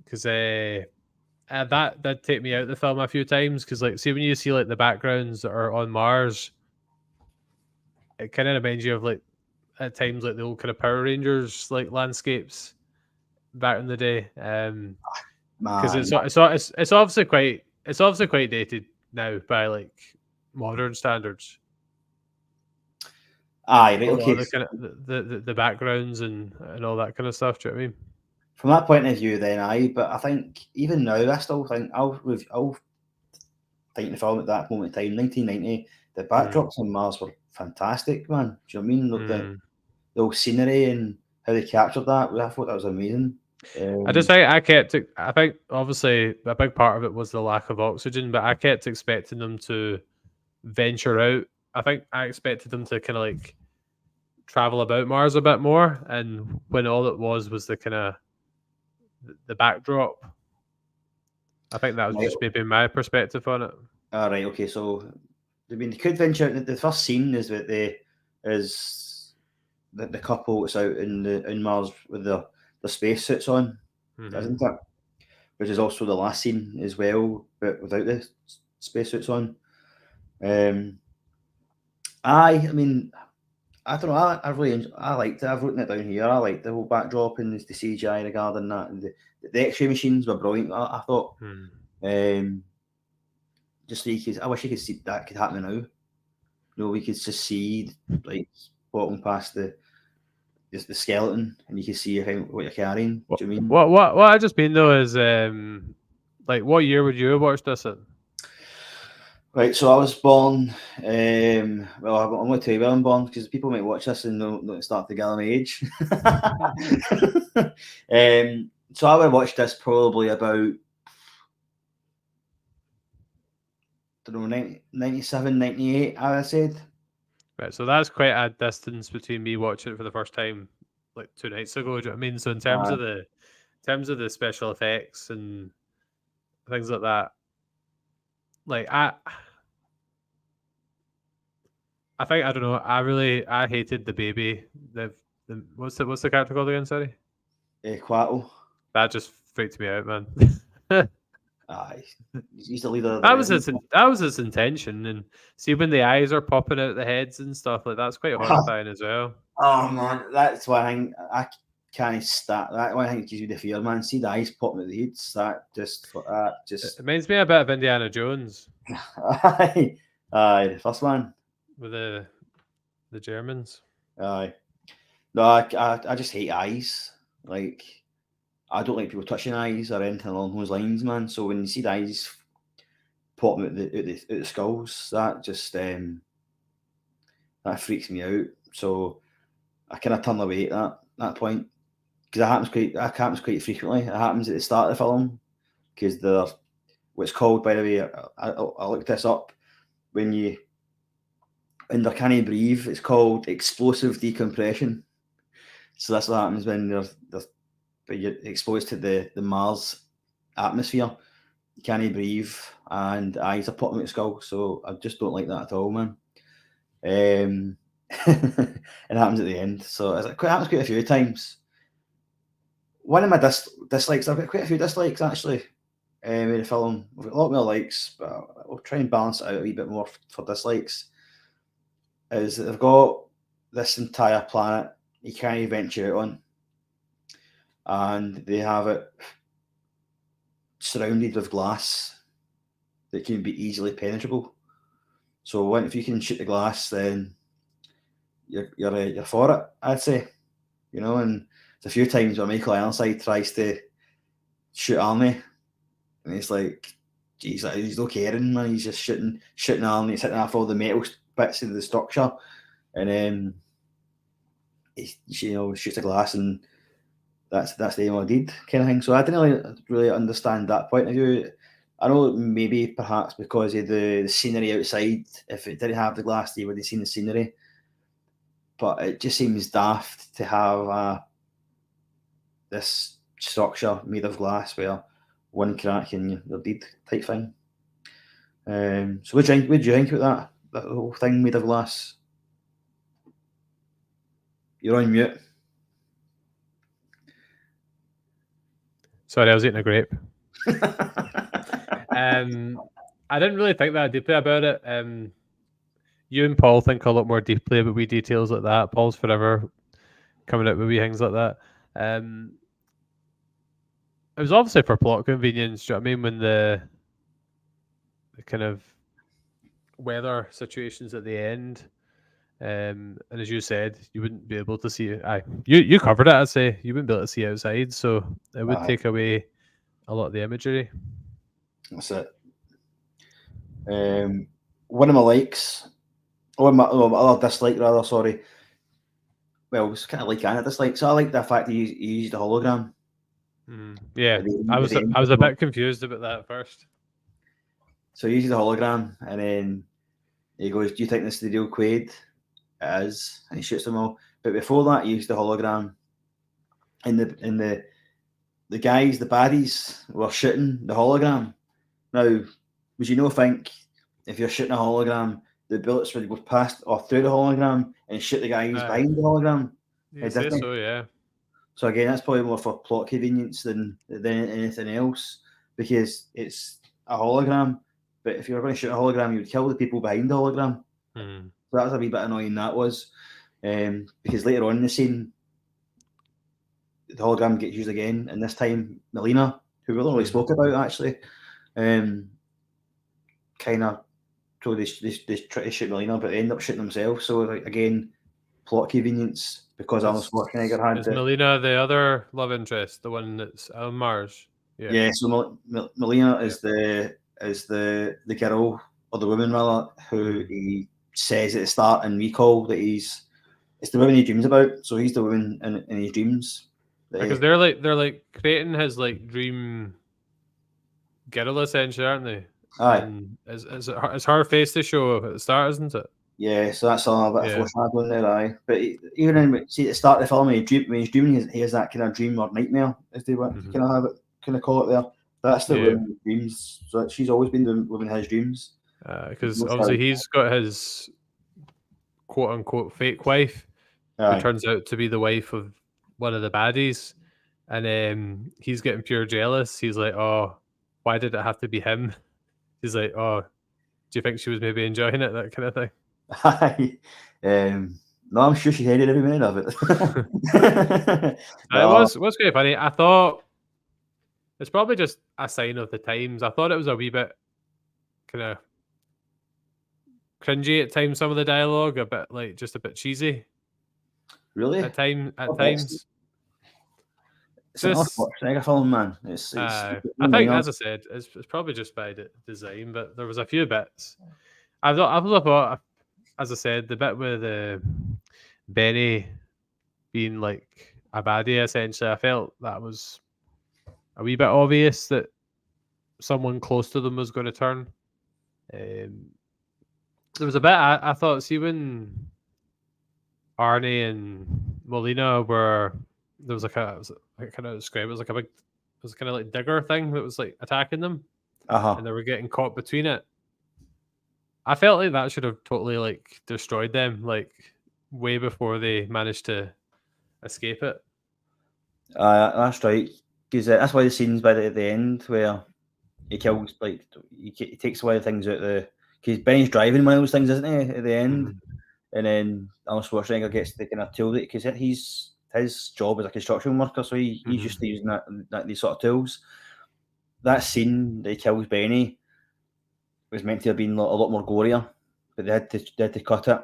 because that did take me out of the film a few times. Because like, see when you see like the backgrounds that are on Mars, it kind of reminds you of like at times like the old kind of Power Rangers like landscapes back in the day. Because it's obviously quite dated now by like modern standards. Aye, right, A lot okay. of the kind of the backgrounds and all that kind of stuff. Do you know what I mean? From that point of view, then but I think even now, I still think I'll think the film at that moment in time, 1990, the backdrops on Mars were fantastic, man. Do you know what I mean? Look, the whole scenery and how they captured that, I thought that was amazing. I just think I think obviously a big part of it was the lack of oxygen, but I kept expecting them to venture out. I think I expected them to kind of like travel about Mars a bit more, and when all it was the kind of the backdrop. I think that was just maybe my perspective on it. All right, okay, so I mean, they could venture. The first scene is that the couple that's out in Mars with the spacesuits on, isn't it? Which is also the last scene as well, but without the spacesuits on. I mean, I don't know. I liked it. I've written it down here. I liked the whole backdrop and the CGI regarding that, and the X-ray machines were brilliant. I thought. Just so I wish you could see that could happen now. You know, we could just see like walking past the skeleton, and you can see what you're carrying. Do you mean? What I just mean though is like what year would you have watched this in? Right, so I was born. Well, I'm going to tell you where I'm born because people might watch this and don't start to gather my age. So I would watch this probably about, I don't know, 97, 98, I said. Right, so that's quite a distance between me watching it for the first time like 2 nights ago. Do you know what I mean? So in terms of the special effects and things like that, like I think I don't know. I hated the baby. What's the character called again? Sorry, Quattro. That just freaked me out, man. Aye, he's the leader. That was his intention, and see when the eyes are popping out the heads and stuff like that's quite horrifying as well. Oh man, that's one thing I can't start. That one thing gives you the fear, man. See the eyes popping out the heads. It reminds me a bit of Indiana Jones. Aye, the first one with the Germans. Aye, no, I just hate eyes. Like, I don't like people touching eyes or anything along those lines, man. So when you see the eyes popping out the skulls, that just that freaks me out. So I kind of turn away at that point because that happens quite frequently. It happens at the start of the film because they're what's called, by the way, I looked this up, when they can't breathe, it's called explosive decompression. So that's what happens when you're exposed to the Mars atmosphere. You can't breathe and eyes are popping out the skull. So I just don't like that at all, man. and it happens at the end. So it happens quite a few times. One of my dislikes, I've got quite a few dislikes actually with the film. I've got a lot more likes, but we'll try and balance it out a wee bit more for dislikes. Is that they've got this entire planet you can't venture out on, and they have it surrounded with glass that can be easily penetrable. So if you can shoot the glass, then you're for it, I'd say. You know, and there's a few times where Michael Ironside tries to shoot Arnie, and it's like, geez, he's no caring, man. He's just shooting Arnie, he's hitting off all the metal bits of the structure, and then he shoots the glass, and that's the aim I did, kind of thing. So I didn't really understand that point of view. I know maybe perhaps because of the scenery outside, if it didn't have the glass, you would have seen the scenery. But it just seems daft to have this structure made of glass where one crack and you're dead type thing. So what do you think about that whole thing made of glass? You're on mute. Sorry, I was eating a grape. I didn't really think that deeply about it. You and Paul think a lot more deeply about wee details like that. Paul's forever coming out with wee things like that. It was obviously for plot convenience. Do you know what I mean? When the kind of weather situations at the end, and as you said, you wouldn't be able to see it. You covered it. I'd say you wouldn't be able to see outside, so it would take away a lot of the imagery. That's it. One of my likes, or my other dislike rather, sorry. Well, it's kind of like and a dislike. So I like the fact that you used the hologram. Yeah, I was a bit confused about that at first. So he uses the hologram, and then he goes, "Do you think this is the real Quaid?" It is, and he shoots them all. But before that, he used the hologram, and the guys, the baddies, were shooting the hologram. Now, would you think if you're shooting a hologram, the bullets would go past or through the hologram and shoot the guys behind the hologram? You say so, yeah. So again, that's probably more for plot convenience than anything else, because it's a hologram. But if you were going to shoot a hologram, you would kill the people behind the hologram. So that was a wee bit annoying. That was because later on in the scene, the hologram gets used again, and this time Melina, who we already spoke about actually, kind of told they try to shoot Melina, but they end up shooting themselves. So again, plot convenience, because Arnold Schwarzenegger had is Melina the other love interest, the one that's on Mars? Yeah. So Melina is the girl, or the woman rather, who he says at the start in Recall that it's the woman he dreams about. So he's the woman in his dreams. Because they're like creating his like dream girl essentially, aren't they? Aye. And it's her face to show at the start, isn't it? Yeah, so that's a bit of foreshadowing there, aye. But even at the start of the film, when he's dreaming, he has that kind of dream or nightmare, as they kind of have it, kind of call it there. That's the woman who dreams. So she's always been the woman who has dreams. Because obviously he's got his quote unquote fake wife, who turns out to be the wife of one of the baddies, and he's getting pure jealous. He's like, "Oh, why did it have to be him?" He's like, "Oh, do you think she was maybe enjoying it?" That kind of thing. No, I'm sure she hated every minute of it. It was quite funny. I thought it's probably just a sign of the times. I thought it was a wee bit kind of cringy at times. Some of the dialogue, a bit cheesy. Really? At times. It's an Schwarzenegger film, man. I think, as I said, it's probably just by design, but there was a few bits. I thought, as I said, the bit with Benny being like a baddie, essentially, I felt that was a wee bit obvious that someone close to them was going to turn. There was a bit I thought, see, when Arnie and Molina were, there was I kind of describe it as like it was kind of like digger thing that was like attacking them, and they were getting caught between it. I felt like that should have totally like destroyed them. Like way before they managed to escape it. That's right. Because that's why the scenes by the end where he kills, like, he takes away the things out the. Because Benny's driving one of those things, isn't he, at the end? Mhm. And then Arnold Schwarzenegger gets the kind of tool that, because his job as a construction worker, so he's used to using these sort of tools. That scene that he kills Benny was meant to have been a lot more gorier, but they had to cut it.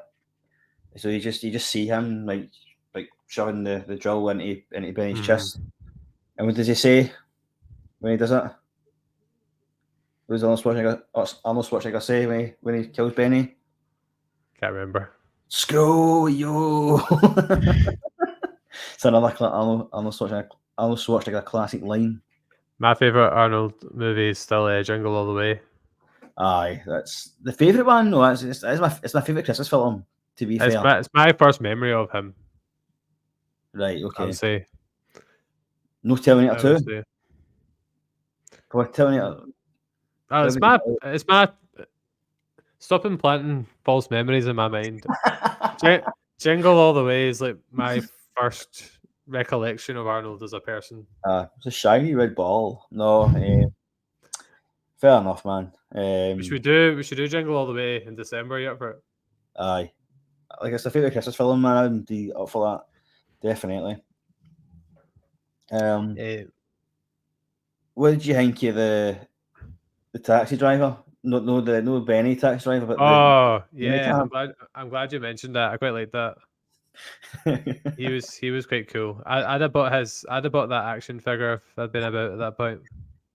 So you just see him like shoving the drill into Benny's chest. And what does he say when he does it? What does Arnold Schwarzenegger say when he kills Benny? Can't remember. Screw you! It's another Arnold Schwarzenegger classic line. My favorite Arnold movie is still Jingle All the Way. Aye, that's the favourite one. No, it's my favourite Christmas film. To be fair, It's my first memory of him. right? I Okay. would say. No Terminator I would 2. say. What Terminator? It's my. Stop implanting false memories in my mind. Jingle All the Way is like my first recollection of Arnold as a person. It's a shiny red ball. No, fair enough, man. We should do Jingle All the Way in December. You up for it? Aye, like it's a favourite Christmas film, man. I'd be up for that, definitely. What did you think of the taxi driver? No Benny taxi driver, but yeah, I'm glad you mentioned that. I quite like that. He was quite cool. I'd have bought that action figure if I'd been about at that point.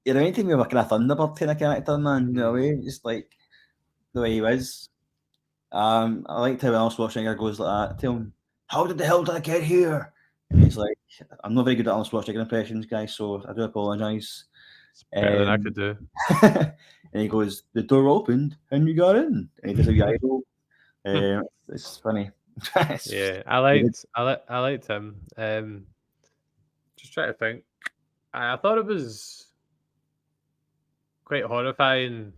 He reminded me of a kind of Thunderbird kind of character, man. You know, just like the way he was. I liked how Arnold Schwarzenegger goes like that to him. How the hell did I get here? And he's like, I'm not very good at Arnold Schwarzenegger impressions, guys, so I do apologise. Better than I could do. And he goes, the door opened and you got in. And he does a wee idol. It's funny. Yeah, I liked him. Just trying to think. I thought it was quite horrifying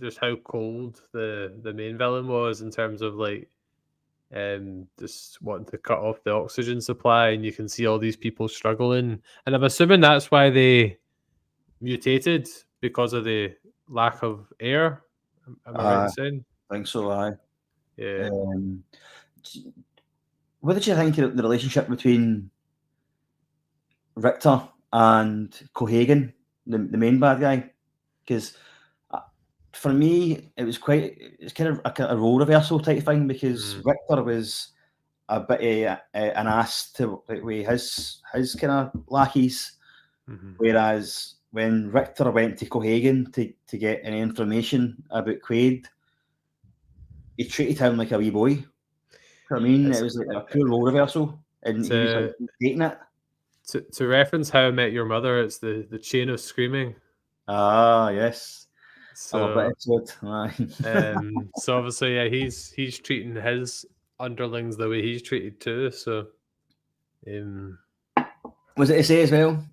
just how cold the main villain was in terms of like just wanting to cut off the oxygen supply, and you can see all these people struggling. And I'm assuming that's why they mutated, because of the lack of air. Am I right in saying? I think so, aye. Yeah. What did you think of the relationship between Richter and Cohagen, the main bad guy? Because for me, it's kind of a role reversal type thing, because Richter was a bit of an ass to with his kind of lackeys, whereas when Richter went to Cohagen to get any information about Quaid, he treated him like a wee boy. You know what I mean? It was like a pure role reversal, and he was like taking it. To reference How I Met Your Mother, it's the chain of screaming. Ah, yes. So, so obviously, yeah, he's treating his underlings the way he's treated too. So, was it to say as well?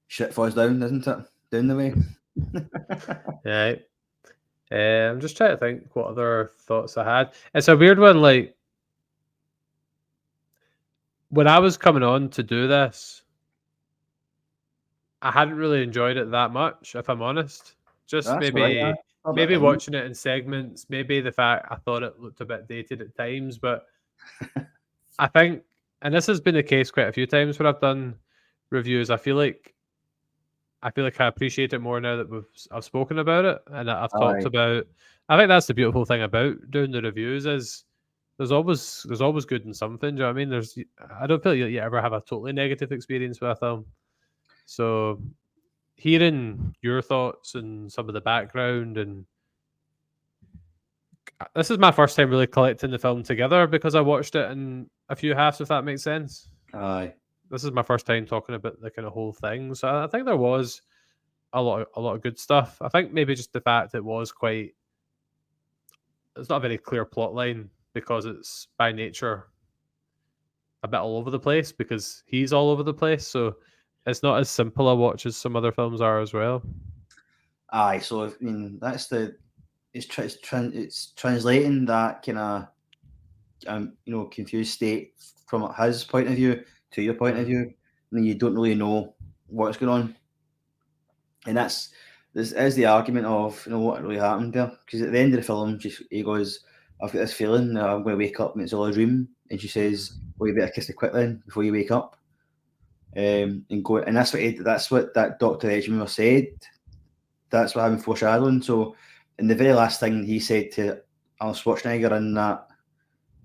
Shit falls down, isn't it? Down the way. Yeah. I'm just trying to think what other thoughts I had. It's a weird one. Like, when I was coming on to do this, I hadn't really enjoyed it that much, if I'm honest. Just That's maybe right, maybe watching it in segments, maybe the fact I thought it looked a bit dated at times, but I think, and this has been the case quite a few times when I've done reviews, I feel like I appreciate it more now that I've spoken about it and I've talked about. I think that's the beautiful thing about doing the reviews is there's always good in something. Do you know what I mean? I don't feel like you ever have a totally negative experience with a film. So hearing your thoughts and some of the background, and this is my first time really collecting the film together because I watched it in a few halves, if that makes sense. Aye. This is my first time talking about the kind of whole thing. So I think there was a lot of good stuff. I think maybe just the fact it was it's not a very clear plot line because it's by nature a bit all over the place because he's all over the place. So it's not as simple a watch as some other films are as well. Aye, so I mean that's it's translating that kind of confused state from his point of view to your point of view, and you don't really know what's going on. And this is the argument of what really happened there, because at the end of the film, he goes, "I've got this feeling that I'm going to wake up and it's all a dream," and she says, "Well, you better kiss it quick then before you wake up." And go, and that's what that Dr. Edgemere said. That's what I'm foreshadowing. So, in the very last thing he said to Arnold Schwarzenegger in that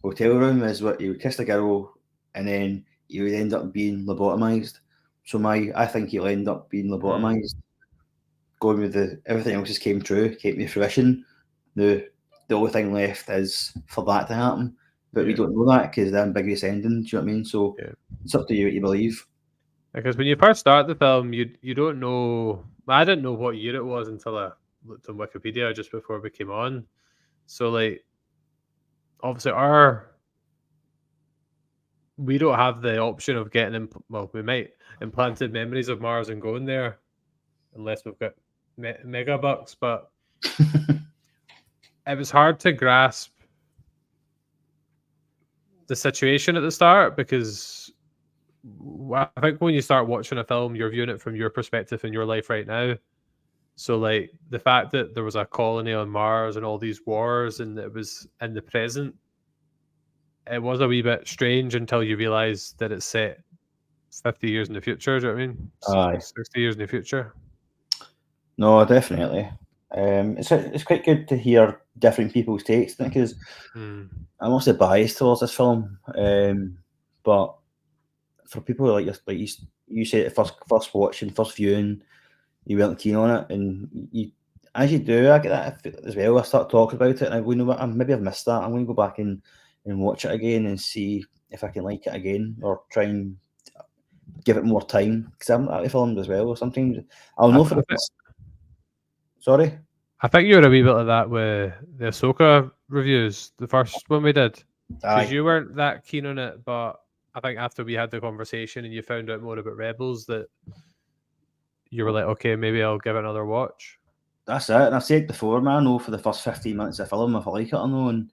hotel room is what he would kiss the girl, and then he would end up being lobotomized. So I think he'll end up being lobotomized. Going with everything else just came true, came to fruition. The only thing left is for that to happen, but we don't know that because the ambiguous ending. Do you know what I mean? So it's up to you what you believe. Because when you first start the film, you don't know. I didn't know what year it was until I looked on Wikipedia just before we came on. So obviously we don't have the option of getting we might implanted memories of Mars and going there, unless we've got mega bucks. But it was hard to grasp the situation at the start because I think when you start watching a film, you're viewing it from your perspective in your life right now. So the fact that there was a colony on Mars and all these wars and it was in the present, it was a wee bit strange until you realise that it's set 50 years in the future. Do you know what I mean? Aye. 60 years in the future. No, definitely. It's quite good to hear different people's takes because I'm also biased towards this film. But for people like you said, first watching, first viewing, you weren't keen on it, and as you do, I get that as well. I start talking about it, and I go, maybe I've missed that. I'm going to go back and watch it again and see if I can like it again, or try and give it more time because I'm at the film as well. Or sometimes I'll know for the first. Sorry. I think you were a wee bit like that with the Ahsoka reviews, the first one we did, because you weren't that keen on it. But I think after we had the conversation and you found out more about Rebels, that you were like, okay, maybe I'll give it another watch. That's it. And I said before, man, I know for the first 15 minutes of the film if I like it or not. And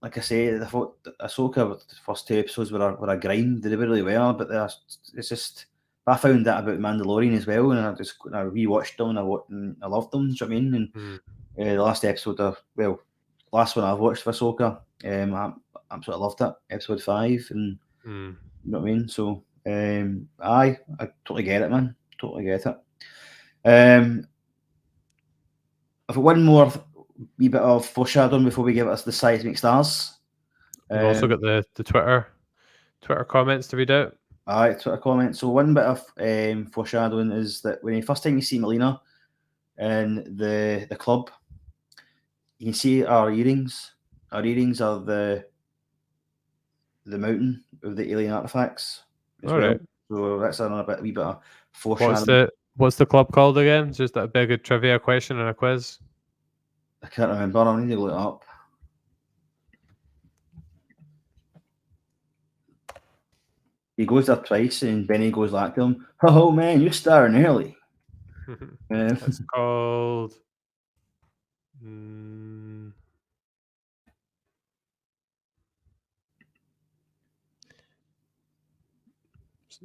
like I say, I thought Ahsoka, the first 2 episodes were a grind. They really were, but it's just. I found that about Mandalorian as well, and I rewatched them and I loved them. Do you know what I mean? And the last episode, last one I've watched for Ahsoka, I absolutely loved it. Episode 5, and you know what I mean. So, I totally get it, man. Totally get it. I've got one more wee bit of foreshadowing before we give us the seismic stars. We've also got the Twitter comments to read out. Alright, Twitter comments. So one bit of foreshadowing is that when first time you see Melina in the club, you can see our earrings. Our earrings are the mountain of the alien artifacts as well. Right. So that's another wee bit of foreshadowing. What's the club called again? Just a big trivia question and a quiz. I can't remember. I need to look it up. He goes there twice, and Benny goes back to him. Oh man, you're starting early. It's called.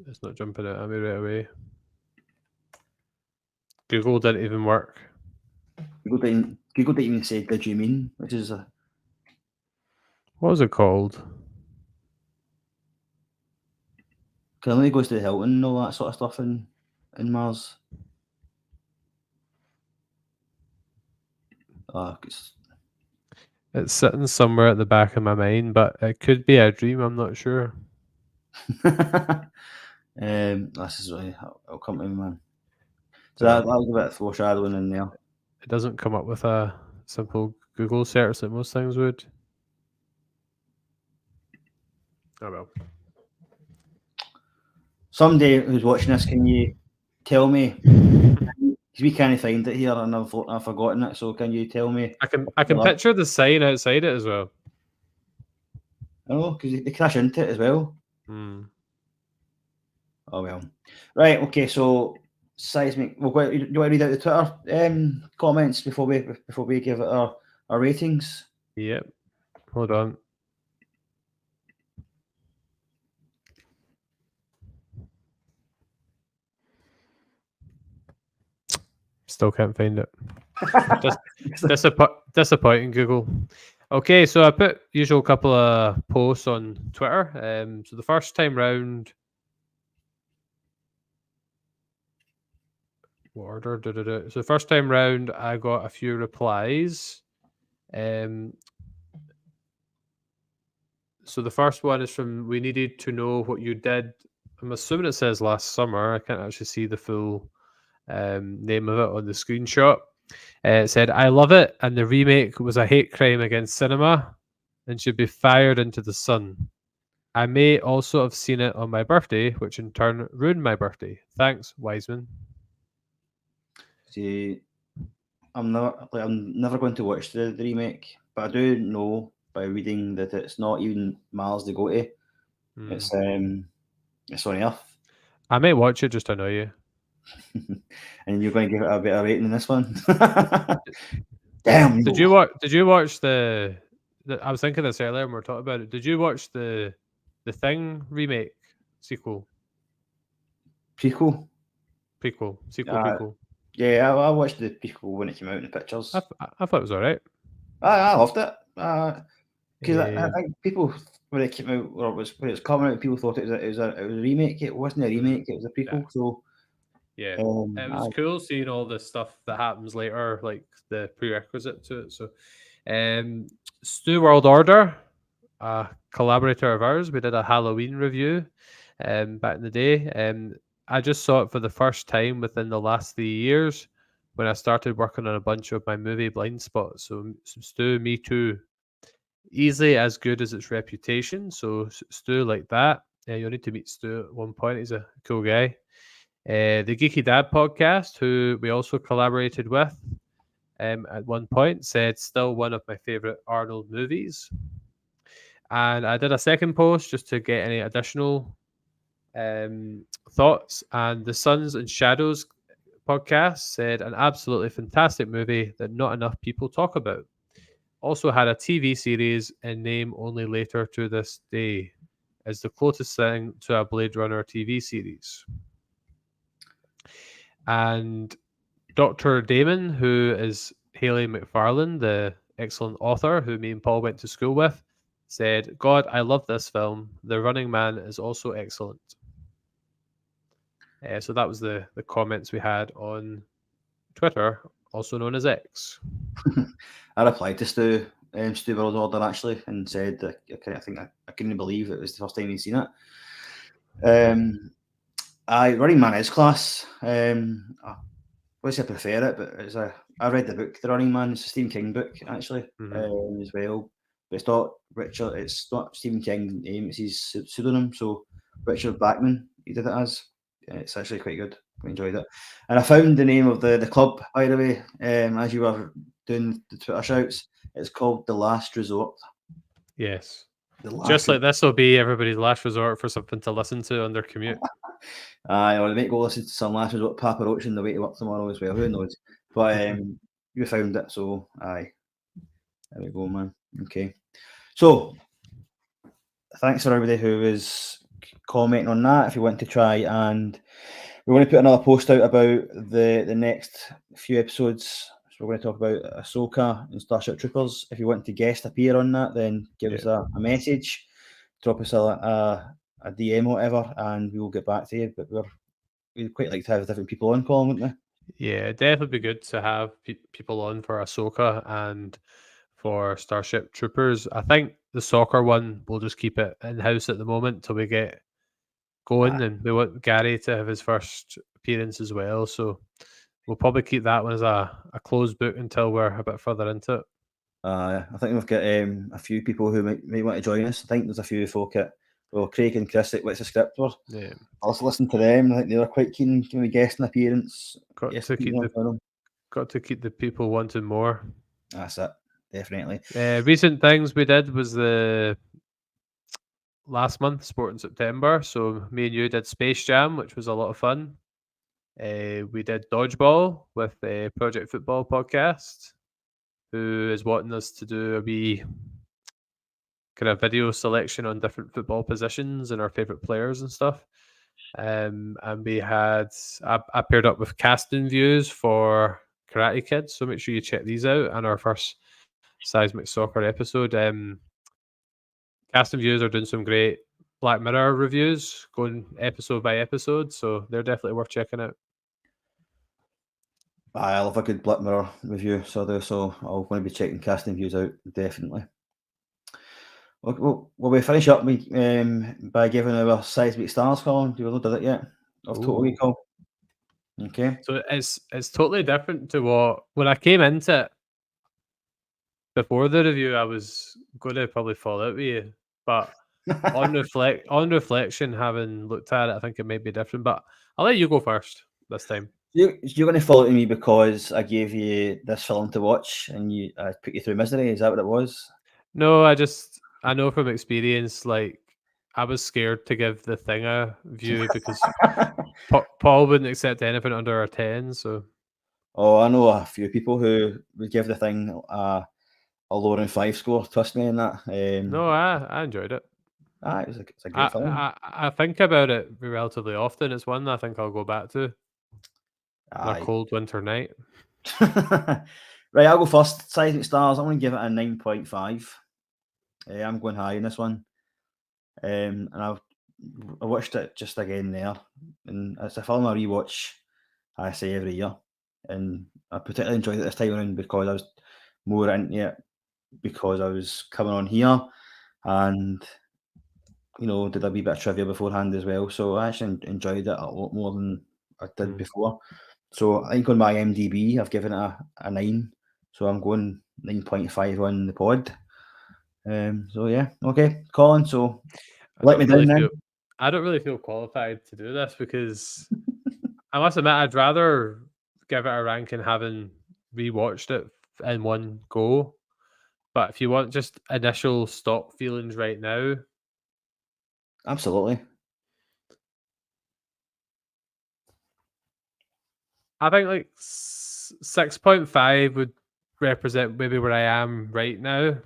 It's not jumping out at me right away. Google didn't even work. Google didn't even say, "Did you mean?" Which is what was it called? Because he goes to the Hilton and all that sort of stuff in Mars. It's sitting somewhere at the back of my mind, but it could be a dream. I'm not sure. This is really. I'll come to me, man. So that was a bit of foreshadowing in there. It doesn't come up with a simple Google search that most things would. Oh well. Somebody who's watching this, can you tell me? Because we can't find it here, and I've forgotten it. So can you tell me? I can picture the sign outside it as well. Oh, because they crash into it as well. Oh well. Right. Okay. So seismic. Do you want to read out the Twitter comments before we give it our ratings? Yep. Hold on. Still can't find it. Disappointing, Google. Okay, so I put usual couple of posts on Twitter. So the first time round, what order? So the first time round, I got a few replies. So the first one is from "We needed to know what you did." I'm assuming it says last summer. I can't actually see the full name of it on the screenshot. It said, "I love it, and the remake was a hate crime against cinema and should be fired into the sun. I may also have seen it on my birthday, which in turn ruined my birthday. Thanks, Wiseman." See, I'm never going to watch the remake, but I do know by reading that it's not even miles to go to. It's on Earth. I may watch it just to annoy you. And you're going to give it a better rating than this one. Damn. Did you watch the? I was thinking this earlier when we were talking about it. Did you watch the Thing remake sequel? Prequel? Prequel. Yeah, I watched the prequel when it came out in the pictures. I thought it was alright. I loved it. Because I think people, when it came out, or when it was coming out, people thought it was a remake. It wasn't a remake, it was a prequel. Yeah. So yeah, it was cool seeing all the stuff that happens later, like the prerequisite to it. So, Stu World Order, a collaborator of ours, we did a Halloween review back in the day. I just saw it for the first time within the last 3 years when I started working on a bunch of my movie blind spots. So Stu, me too. Easily as good as its reputation. So Stu like that. You'll need to meet Stu at one point. He's a cool guy. The Geeky Dad podcast, who we also collaborated with at one point, said still one of my favorite Arnold movies. And I did a second post just to get any additional thoughts. And the Sons and Shadows podcast said an absolutely fantastic movie that not enough people talk about. Also had a TV series in name only later to this day, as the closest thing to a Blade Runner TV series. And Dr. Damon, who is Haley McFarlane, the excellent author who me and Paul went to school with, said, "God, I love this film. The Running Man is also excellent." So that was the comments we had on Twitter, also known as X. I replied to Stu World Order actually, and said that I couldn't believe it was the first time he'd seen it. Running Man is class. Obviously I prefer it, but I read the book, The Running Man. It's a Stephen King book actually, as well. But it's not Stephen King's name; it's his pseudonym. So Richard Bachman, he did it as. It's actually quite good. I enjoyed it, and I found the name of the club, by the way, as you were doing the Twitter shouts. It's called The Last Resort. Yes. Just like this will be everybody's last resort for something to listen to on their commute. Aye, or they might go listen to some Last Resort Papa Roach on the way to work tomorrow as well. Who knows? But you found it, so aye. There we go, man. Okay. So thanks for everybody who was commenting on that. If you want to try, and we're going to put another post out about the next few episodes. So we're going to talk about Ahsoka and Starship Troopers. If you want to guest appear on that, then give us a message, drop us a DM or whatever, and we will get back to you. But we'd quite like to have different people on, Colin, wouldn't we? Yeah, it'd definitely be good to have people on for Ahsoka and for Starship Troopers. I think the soccer one, we'll just keep it in-house at the moment till we get going, and we want Gary to have his first appearance as well. So we'll probably keep that one as a closed book until we're a bit further into it. I think we've got a few people who might want to join us. I think there's a few folk Craig and Chris at What's the Script were. Yeah. I also listened to them. I think they were quite keen to guest an appearance. Got to keep the people wanting more. That's it, definitely. Recent things we did was the last month, Sport in September. So me and you did Space Jam, which was a lot of fun. We did Dodgeball with a Project Football podcast, who is wanting us to do a wee kind of video selection on different football positions and our favourite players and stuff. And we had I paired up with Casting Views for Karate Kid. So make sure you check these out. And our first Seismic Soccer episode. Cast and Views are doing some great Black Mirror reviews, going episode by episode. So they're definitely worth checking out. I love a good Black Mirror review, so I'll want to be checking Cast and Views out, definitely. Will we finish up by giving our seismic stars, Colin? Do you load it yet? Of Total Recall. Okay. So it's totally different to what when I came into it before the review, I was going to probably fall out with you, but on reflection, having looked at it, I think it might be different. But I'll let you go first this time. You're going to follow me because I gave you this film to watch and I put you through misery. Is that what it was? No, I know from experience, like I was scared to give the thing a view because Paul wouldn't accept anything under a 10. So, I know a few people who would give the thing a lower than 5 score. Trust me in that. No, I enjoyed it. It's a great film. I think about it relatively often. It's one that I think I'll go back to on a cold winter night. Right, I'll go first. Seismic Stars, I'm going to give it a 9.5. I'm going high in this one. And I watched it just again there. And it's a film I rewatch, I say, every year. And I particularly enjoyed it this time around because I was more into it because I was coming on here and, did a wee bit of trivia beforehand as well. So I actually enjoyed it a lot more than I did before. So I think on my IMDb, I've given it a 9. So I'm going 9.5 on the pod. So yeah, okay, Colin. So let me down then. I don't really feel qualified to do this because I must admit I'd rather give it a ranking having rewatched it in one go. But if you want just initial stock feelings right now, absolutely. I think like 6.5 would represent maybe where I am right now.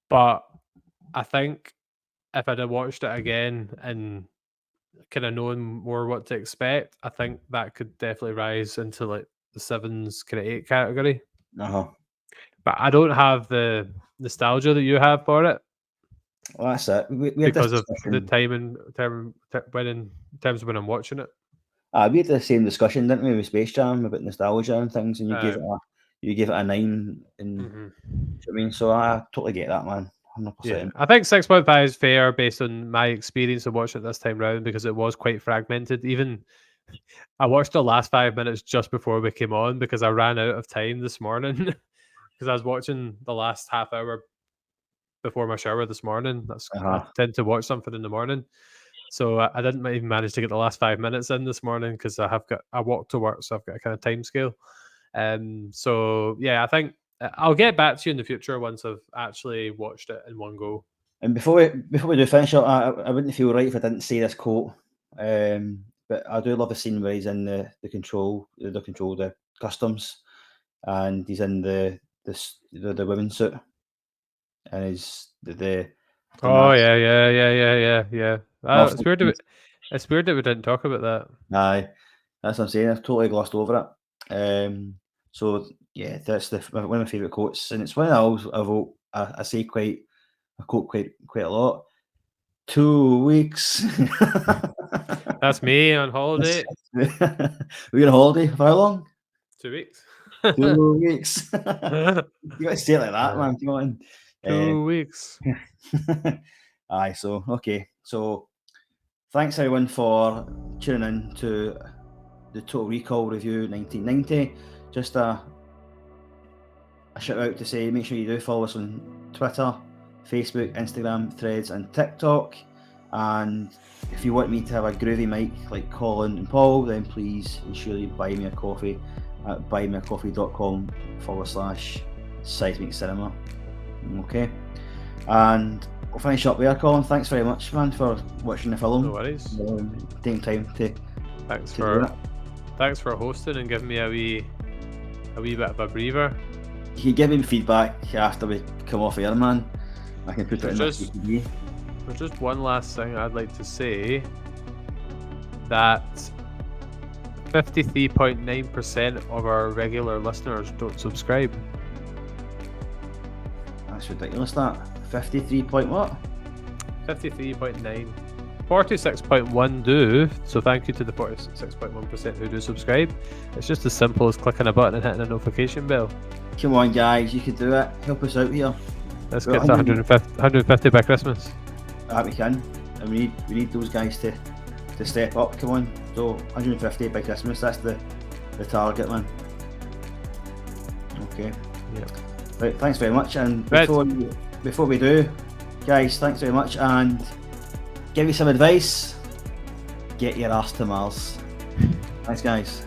But I think if I'd have watched it again and kind of known more what to expect, I think that could definitely rise into like the 7s kind of 8 category. But I don't have the nostalgia that you have for it. Well, that's it. We because of the time in terms of when I'm watching it. We had the same discussion, didn't we, with Space Jam about nostalgia and things, and you gave it a 9. And I mean, so I totally get that, man. 100%. Yeah, I think 6.5 is fair based on my experience of watching it this time round because it was quite fragmented. Even I watched the last 5 minutes just before we came on because I ran out of time this morning because I was watching the last half hour before my shower this morning. I tend to watch something in the morning. So I didn't even manage to get the last 5 minutes in this morning because I walk to work, so I've got a kind of time scale. So yeah, I think I'll get back to you in the future once I've actually watched it in one go. And before we do finish up, I wouldn't feel right if I didn't say this quote. But I do love the scene where he's in the customs, and he's in the women's suit, and he's the oh yeah. It's weird that we didn't talk about that. Aye, that's what I'm saying. I've totally glossed over it. So yeah, that's one of my favourite quotes, and it's one I say quite a lot. 2 weeks. That's me on holiday. We're on holiday for how long? 2 weeks. 2 weeks. You got to say it like that, man. Come on. 2 weeks. Aye. So okay. So thanks everyone for tuning in to the Total Recall review 1990. Just a shout out to say make sure you do follow us on Twitter, Facebook, Instagram, Threads and TikTok. And if you want me to have a groovy mic like Colin and Paul, then please ensure you buy me a coffee at buymeacoffee.com/seismic cinema. Okay. And we'll finish up there, Colin. Thanks very much, man, for watching the film. No worries. Taking time to Thanks for hosting and giving me a wee bit of a breather. You can give me feedback after we come off air, man. I can put it in the CCD. There's just one last thing I'd like to say, that 53.9% of our regular listeners don't subscribe. That's ridiculous, that. 53 point what? 53.9. 46.1 do, so thank you to the 46.1% who do subscribe. It's just as simple as clicking a button and hitting a notification bell. Come on, guys, you can do it. Help us out here. Let's get to 150 by Christmas. That we can. And we need those guys to step up. Come on. So 150 by Christmas, that's the target, man. Okay. Yep. Right, thanks very much. And Right. before we do, guys, thanks very much, and give you some advice. Get your arse to Mars. Thanks, guys.